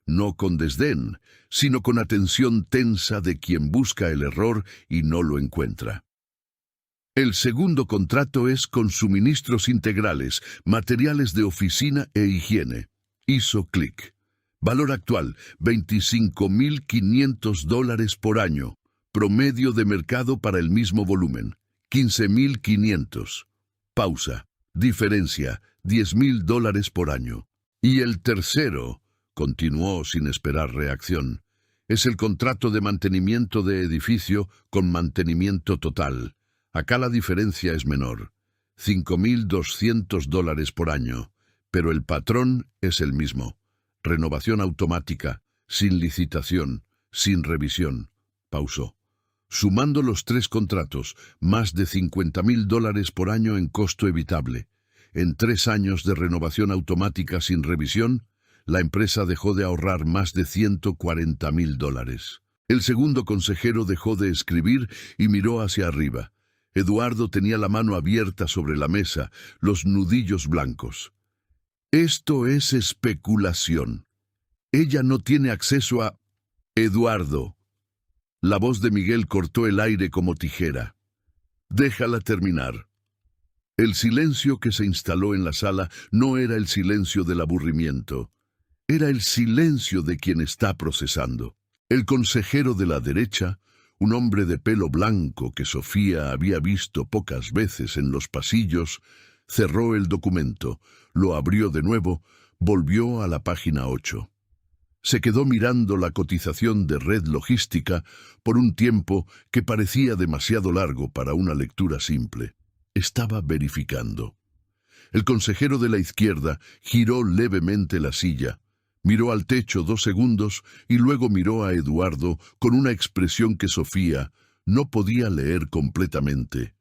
no con desdén, sino con atención tensa de quien busca el error y no lo encuentra. El segundo contrato es con suministros integrales, materiales de oficina e higiene. Hizo clic. Valor actual, $25,500 por año. Promedio de mercado para el mismo volumen, $15,500. Pausa. Diferencia, $10,000 por año. Y el tercero, continuó sin esperar reacción, Es el contrato de mantenimiento de edificio con mantenimiento total. Acá la diferencia es menor. $5.200 por año. Pero el patrón es el mismo. Renovación automática, sin licitación, sin revisión. Pausó. Sumando los 3 contratos, más de $50.000 por año en costo evitable. En 3 años de renovación automática sin revisión, la empresa dejó de ahorrar más de $140.000. El segundo consejero dejó de escribir y miró hacia arriba. Eduardo tenía la mano abierta sobre la mesa, los nudillos blancos. Esto es especulación. Ella no tiene acceso a... Eduardo. La voz de Miguel cortó el aire como tijera. Déjala terminar. El silencio que se instaló en la sala no era el silencio del aburrimiento. Era el silencio de quien está procesando. El consejero de la derecha, un hombre de pelo blanco que Sofía había visto pocas veces en los pasillos, cerró el documento, lo abrió de nuevo, volvió a la página 8. Se quedó mirando la cotización de Red Logística por un tiempo que parecía demasiado largo para una lectura simple. Estaba verificando. El consejero de la izquierda giró levemente la silla, miró al techo 2 segundos y luego miró a Eduardo con una expresión que Sofía no podía leer completamente,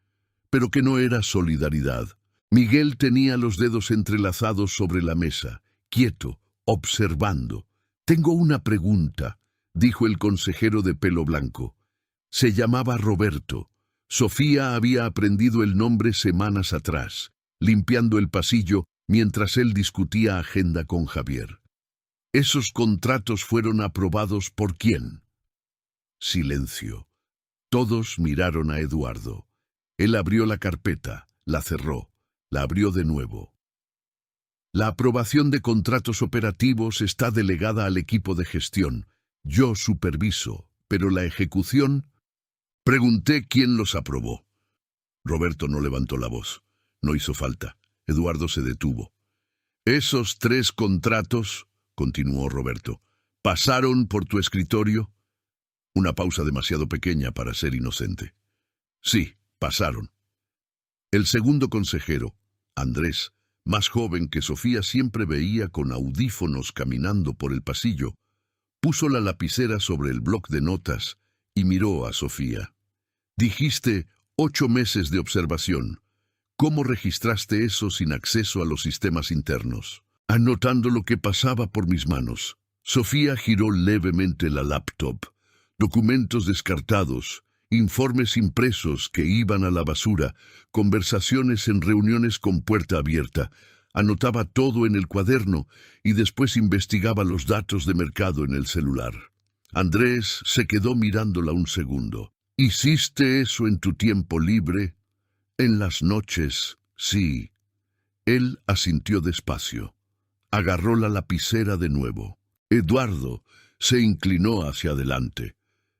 pero que no era solidaridad. Miguel tenía los dedos entrelazados sobre la mesa, quieto, observando. «Tengo una pregunta», dijo el consejero de pelo blanco. Se llamaba Roberto. Sofía había aprendido el nombre semanas atrás, limpiando el pasillo mientras él discutía agenda con Javier. ¿Esos contratos fueron aprobados por quién? Silencio. Todos miraron a Eduardo. Él abrió la carpeta, la cerró, la abrió de nuevo. La aprobación de contratos operativos está delegada al equipo de gestión. Yo superviso, pero la ejecución... Pregunté quién los aprobó. Roberto no levantó la voz. No hizo falta. Eduardo se detuvo. Esos 3 contratos, continuó Roberto, ¿pasaron por tu escritorio? Una pausa demasiado pequeña para ser inocente. Sí, pasaron. El segundo consejero, Andrés, más joven que Sofía siempre veía con audífonos caminando por el pasillo, puso la lapicera sobre el bloc de notas y miró a Sofía. Dijiste 8 meses de observación. ¿Cómo registraste eso sin acceso a los sistemas internos? Anotando lo que pasaba por mis manos. Sofía giró levemente la laptop. Documentos descartados, informes impresos que iban a la basura, conversaciones en reuniones con puerta abierta. Anotaba todo en el cuaderno y después investigaba los datos de mercado en el celular. Andrés se quedó mirándola un segundo. ¿Hiciste eso en tu tiempo libre? En las noches, sí. Él asintió despacio. Agarró la lapicera de nuevo. Eduardo se inclinó hacia adelante.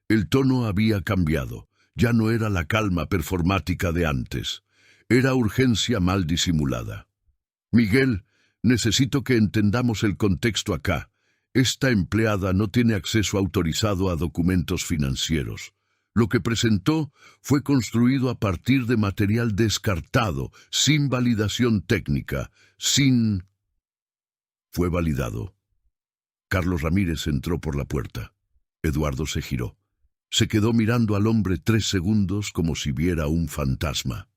El tono había cambiado. Ya no era la calma performática de antes. Era urgencia mal disimulada. Miguel, necesito que entendamos el contexto acá. Esta empleada no tiene acceso autorizado a documentos financieros. Lo que presentó fue construido a partir de material descartado, sin validación técnica, sin... Fue validado. Carlos Ramírez entró por la puerta. Eduardo se giró. Se quedó mirando al hombre 3 segundos como si viera un fantasma.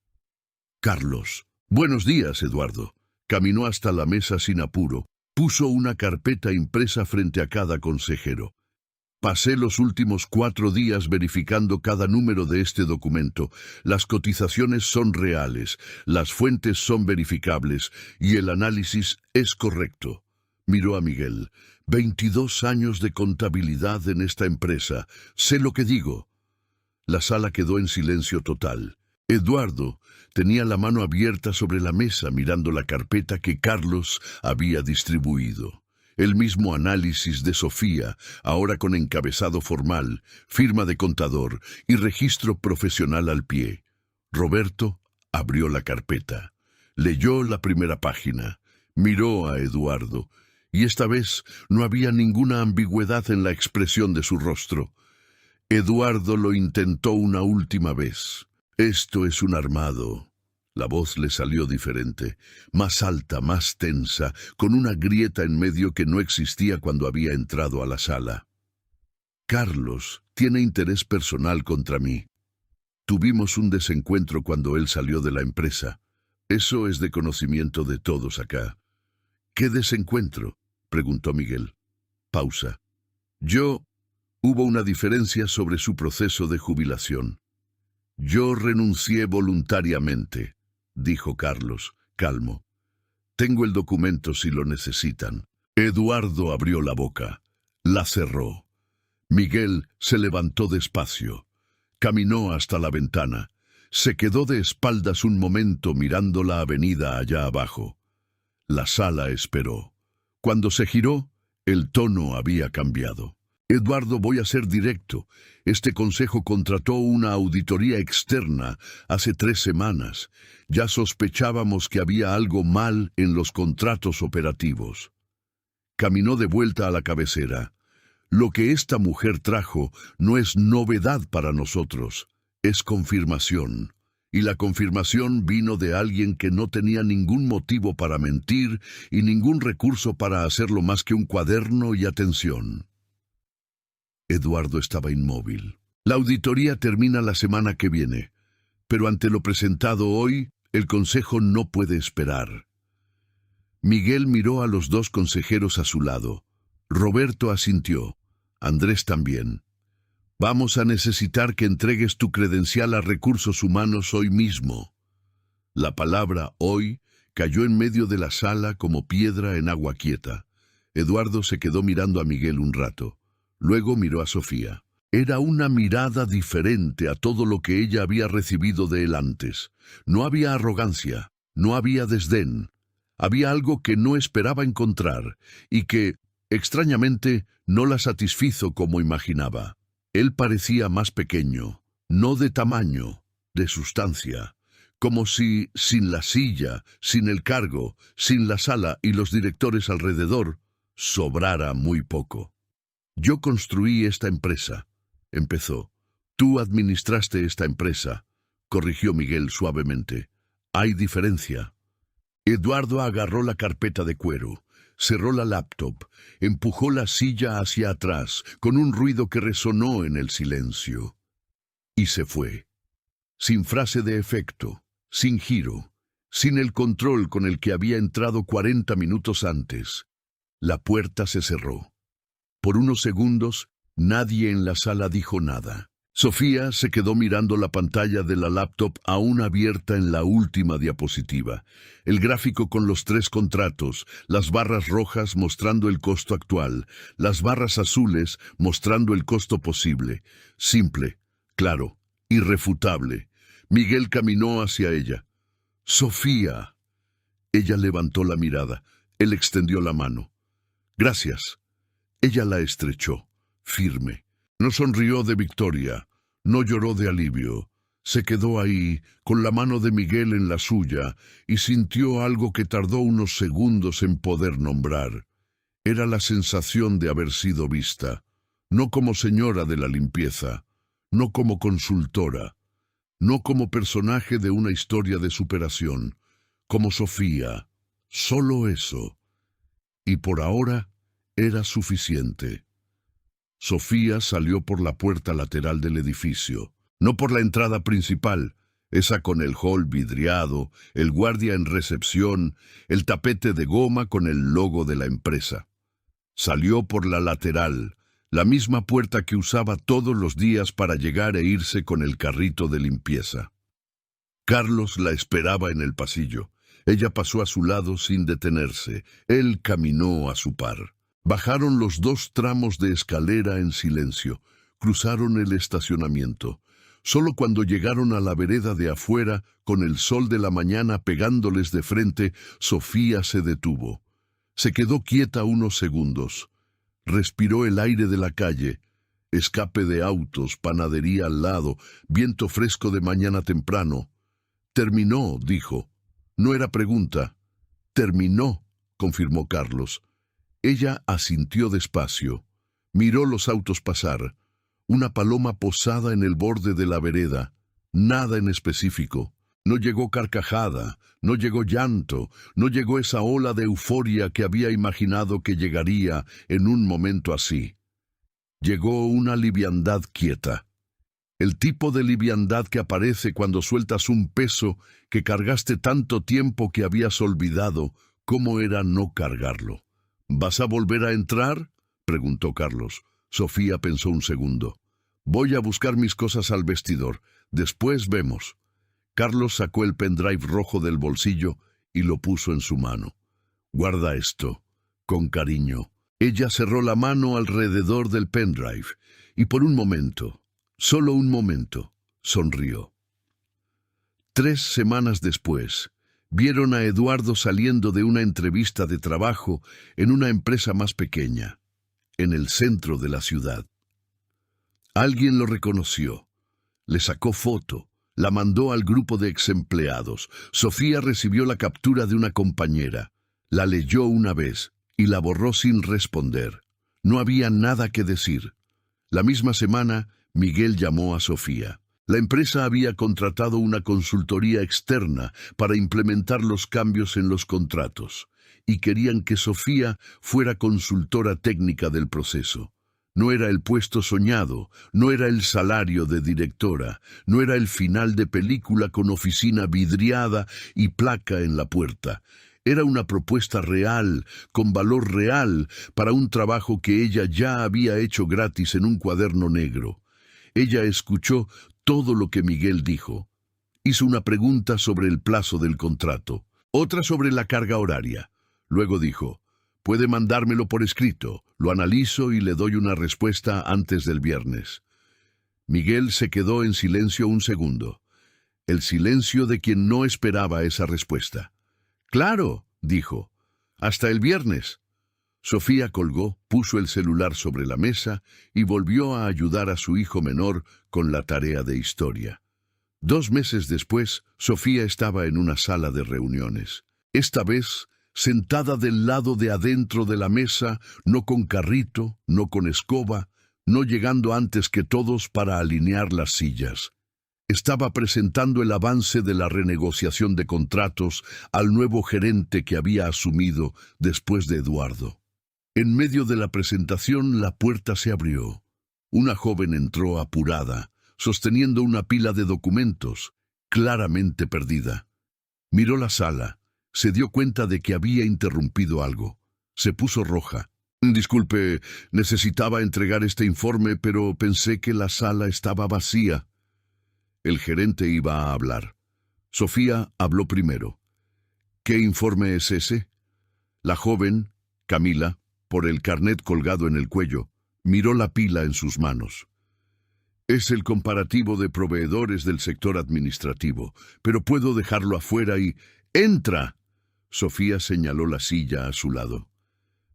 Carlos. Buenos días, Eduardo. Caminó hasta la mesa sin apuro. Puso una carpeta impresa frente a cada consejero. Pasé los últimos 4 días verificando cada número de este documento. Las cotizaciones son reales, las fuentes son verificables y el análisis es correcto. Miró a Miguel. 22 años de contabilidad en esta empresa. Sé lo que digo. La sala quedó en silencio total. Eduardo tenía la mano abierta sobre la mesa mirando la carpeta que Carlos había distribuido. El mismo análisis de Sofía, ahora con encabezado formal, firma de contador y registro profesional al pie. Roberto abrió la carpeta. Leyó la primera página. Miró a Eduardo y esta vez no había ninguna ambigüedad en la expresión de su rostro. Eduardo lo intentó una última vez. «Esto es un armado». La voz le salió diferente, más alta, más tensa, con una grieta en medio que no existía cuando había entrado a la sala. «Carlos tiene interés personal contra mí. Tuvimos un desencuentro cuando él salió de la empresa. Eso es de conocimiento de todos acá». «¿Qué desencuentro?», preguntó Miguel. Pausa. Hubo una diferencia sobre su proceso de jubilación. «Yo renuncié voluntariamente», dijo Carlos, calmo. «Tengo el documento si lo necesitan». Eduardo abrió la boca. La cerró. Miguel se levantó despacio. Caminó hasta la ventana. Se quedó de espaldas un momento mirando la avenida allá abajo. La sala esperó. Cuando se giró, el tono había cambiado. «Eduardo, voy a ser directo. Este consejo contrató una auditoría externa hace 3 semanas. Ya sospechábamos que había algo mal en los contratos operativos». Caminó de vuelta a la cabecera. «Lo que esta mujer trajo no es novedad para nosotros, es confirmación. Y la confirmación vino de alguien que no tenía ningún motivo para mentir y ningún recurso para hacerlo más que un cuaderno y atención». Eduardo estaba inmóvil. «La auditoría termina la semana que viene, pero ante lo presentado hoy, el consejo no puede esperar». Miguel miró a los 2 consejeros a su lado. Roberto asintió. Andrés también. «Vamos a necesitar que entregues tu credencial a Recursos Humanos hoy mismo». La palabra «hoy» cayó en medio de la sala como piedra en agua quieta. Eduardo se quedó mirando a Miguel un rato. Luego miró a Sofía. Era una mirada diferente a todo lo que ella había recibido de él antes. No había arrogancia, no había desdén. Había algo que no esperaba encontrar y que, extrañamente, no la satisfizo como imaginaba. Él parecía más pequeño, no de tamaño, de sustancia, como si, sin la silla, sin el cargo, sin la sala y los directores alrededor, sobrara muy poco. «Yo construí esta empresa», empezó. «Tú administraste esta empresa», corrigió Miguel suavemente. «Hay diferencia». Eduardo agarró la carpeta de cuero, cerró la laptop, empujó la silla hacia atrás, con un ruido que resonó en el silencio. Y se fue. Sin frase de efecto, sin giro, sin el control con el que había entrado 40 minutos antes. La puerta se cerró. Por unos segundos, nadie en la sala dijo nada. Sofía se quedó mirando la pantalla de la laptop aún abierta en la última diapositiva. El gráfico con los 3 contratos, las barras rojas mostrando el costo actual, las barras azules mostrando el costo posible. Simple, claro, irrefutable. Miguel caminó hacia ella. «Sofía». Ella levantó la mirada. Él extendió la mano. «Gracias». Ella la estrechó, firme. No sonrió de victoria, no lloró de alivio. Se quedó ahí, con la mano de Miguel en la suya, y sintió algo que tardó unos segundos en poder nombrar. Era la sensación de haber sido vista, no como señora de la limpieza, no como consultora, no como personaje de una historia de superación, como Sofía. Solo eso. Y por ahora era suficiente. Sofía salió por la puerta lateral del edificio, no por la entrada principal, esa con el hall vidriado, el guardia en recepción, el tapete de goma con el logo de la empresa. Salió por la lateral, la misma puerta que usaba todos los días para llegar e irse con el carrito de limpieza. Carlos la esperaba en el pasillo. Ella pasó a su lado sin detenerse. Él caminó a su par. Bajaron los 2 tramos de escalera en silencio. Cruzaron el estacionamiento. Solo cuando llegaron a la vereda de afuera, con el sol de la mañana pegándoles de frente, Sofía se detuvo. Se quedó quieta unos segundos. Respiró el aire de la calle. Escape de autos, panadería al lado, viento fresco de mañana temprano. «Terminó», dijo. No era pregunta. «Terminó», confirmó Carlos. Ella asintió despacio. Miró los autos pasar. Una paloma posada en el borde de la vereda. Nada en específico. No llegó carcajada, no llegó llanto, no llegó esa ola de euforia que había imaginado que llegaría en un momento así. Llegó una liviandad quieta. El tipo de liviandad que aparece cuando sueltas un peso que cargaste tanto tiempo que habías olvidado cómo era no cargarlo. ¿Vas a volver a entrar?, preguntó Carlos. Sofía pensó un segundo. Voy a buscar mis cosas al vestidor. Después vemos. Carlos sacó el pendrive rojo del bolsillo y lo puso en su mano. Guarda esto, con cariño. Ella cerró la mano alrededor del pendrive y por un momento, solo un momento, sonrió. 3 semanas después, vieron a Eduardo saliendo de una entrevista de trabajo en una empresa más pequeña, en el centro de la ciudad. Alguien lo reconoció, le sacó foto, la mandó al grupo de exempleados. Sofía recibió la captura de una compañera, la leyó una vez y la borró sin responder. No había nada que decir. La misma semana, Miguel llamó a Sofía. La empresa había contratado una consultoría externa para implementar los cambios en los contratos, y querían que Sofía fuera consultora técnica del proceso. No era el puesto soñado, no era el salario de directora, no era el final de película con oficina vidriada y placa en la puerta. Era una propuesta real, con valor real, para un trabajo que ella ya había hecho gratis en un cuaderno negro. Ella escuchó todo lo que Miguel dijo. Hizo una pregunta sobre el plazo del contrato, otra sobre la carga horaria. Luego dijo: «Puede mandármelo por escrito, lo analizo y le doy una respuesta antes del viernes». Miguel se quedó en silencio un segundo, el silencio de quien no esperaba esa respuesta. «Claro», dijo, «hasta el viernes». Sofía colgó, puso el celular sobre la mesa y volvió a ayudar a su hijo menor con la tarea de historia. 2 meses después, Sofía estaba en una sala de reuniones. Esta vez, sentada del lado de adentro de la mesa, no con carrito, no con escoba, no llegando antes que todos para alinear las sillas. Estaba presentando el avance de la renegociación de contratos al nuevo gerente que había asumido después de Eduardo. En medio de la presentación, la puerta se abrió. Una joven entró apurada, sosteniendo una pila de documentos, claramente perdida. Miró la sala. Se dio cuenta de que había interrumpido algo. Se puso roja. «Disculpe, necesitaba entregar este informe, pero pensé que la sala estaba vacía». El gerente iba a hablar. Sofía habló primero. «¿Qué informe es ese?». La joven, Camila, por el carnet colgado en el cuello, miró la pila en sus manos. «Es el comparativo de proveedores del sector administrativo, pero puedo dejarlo afuera y...». «¡Entra!». Sofía señaló la silla a su lado.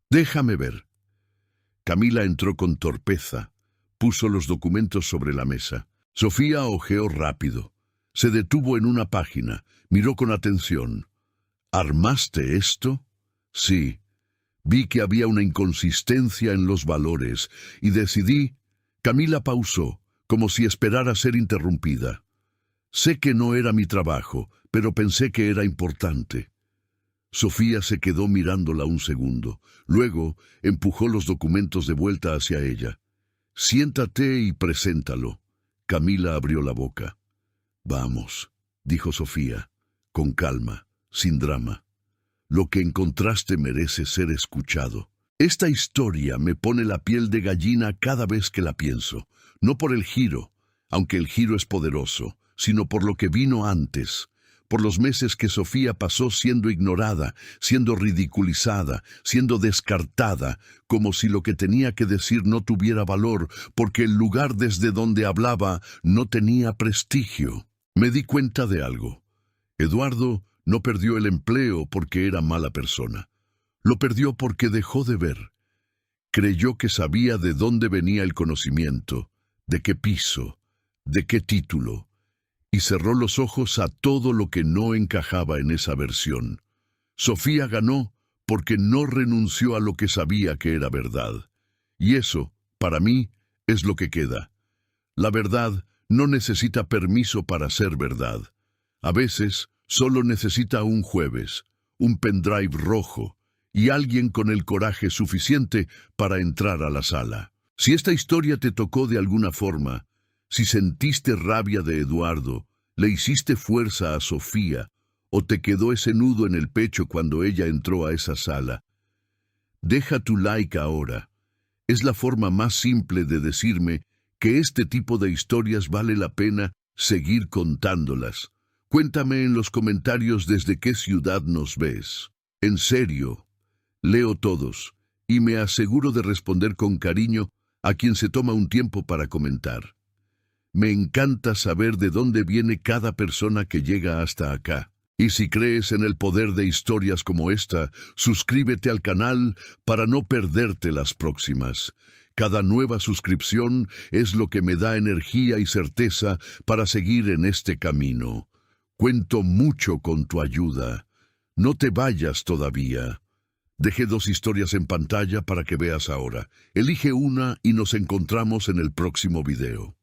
«Déjame ver». Camila entró con torpeza. Puso los documentos sobre la mesa. Sofía hojeó rápido. Se detuvo en una página. Miró con atención. «¿Armaste esto?». «Sí». Vi que había una inconsistencia en los valores y decidí... Camila pausó, como si esperara ser interrumpida. «Sé que no era mi trabajo, pero pensé que era importante». Sofía se quedó mirándola un segundo. Luego empujó los documentos de vuelta hacia ella. «Siéntate y preséntalo». Camila abrió la boca. «Vamos», dijo Sofía, con calma, sin drama. «Lo que encontraste merece ser escuchado. Esta historia me pone la piel de gallina cada vez que la pienso, no por el giro, aunque el giro es poderoso, sino por lo que vino antes, por los meses que Sofía pasó siendo ignorada, siendo ridiculizada, siendo descartada, como si lo que tenía que decir no tuviera valor, porque el lugar desde donde hablaba no tenía prestigio. Me di cuenta de algo. Eduardo no perdió el empleo porque era mala persona. Lo perdió porque dejó de ver. Creyó que sabía de dónde venía el conocimiento, de qué piso, de qué título, y cerró los ojos a todo lo que no encajaba en esa versión. Sofía ganó porque no renunció a lo que sabía que era verdad. Y eso, para mí, es lo que queda. La verdad no necesita permiso para ser verdad. A veces, solo necesita un jueves, un pendrive rojo y alguien con el coraje suficiente para entrar a la sala. Si esta historia te tocó de alguna forma, si sentiste rabia de Eduardo, le hiciste fuerza a Sofía, o te quedó ese nudo en el pecho cuando ella entró a esa sala, deja tu like ahora. Es la forma más simple de decirme que este tipo de historias vale la pena seguir contándolas. Cuéntame en los comentarios desde qué ciudad nos ves. En serio, leo todos y me aseguro de responder con cariño a quien se toma un tiempo para comentar. Me encanta saber de dónde viene cada persona que llega hasta acá. Y si crees en el poder de historias como esta, suscríbete al canal para no perderte las próximas. Cada nueva suscripción es lo que me da energía y certeza para seguir en este camino. Cuento mucho con tu ayuda. No te vayas todavía. Dejé 2 historias en pantalla para que veas ahora. Elige una y nos encontramos en el próximo video.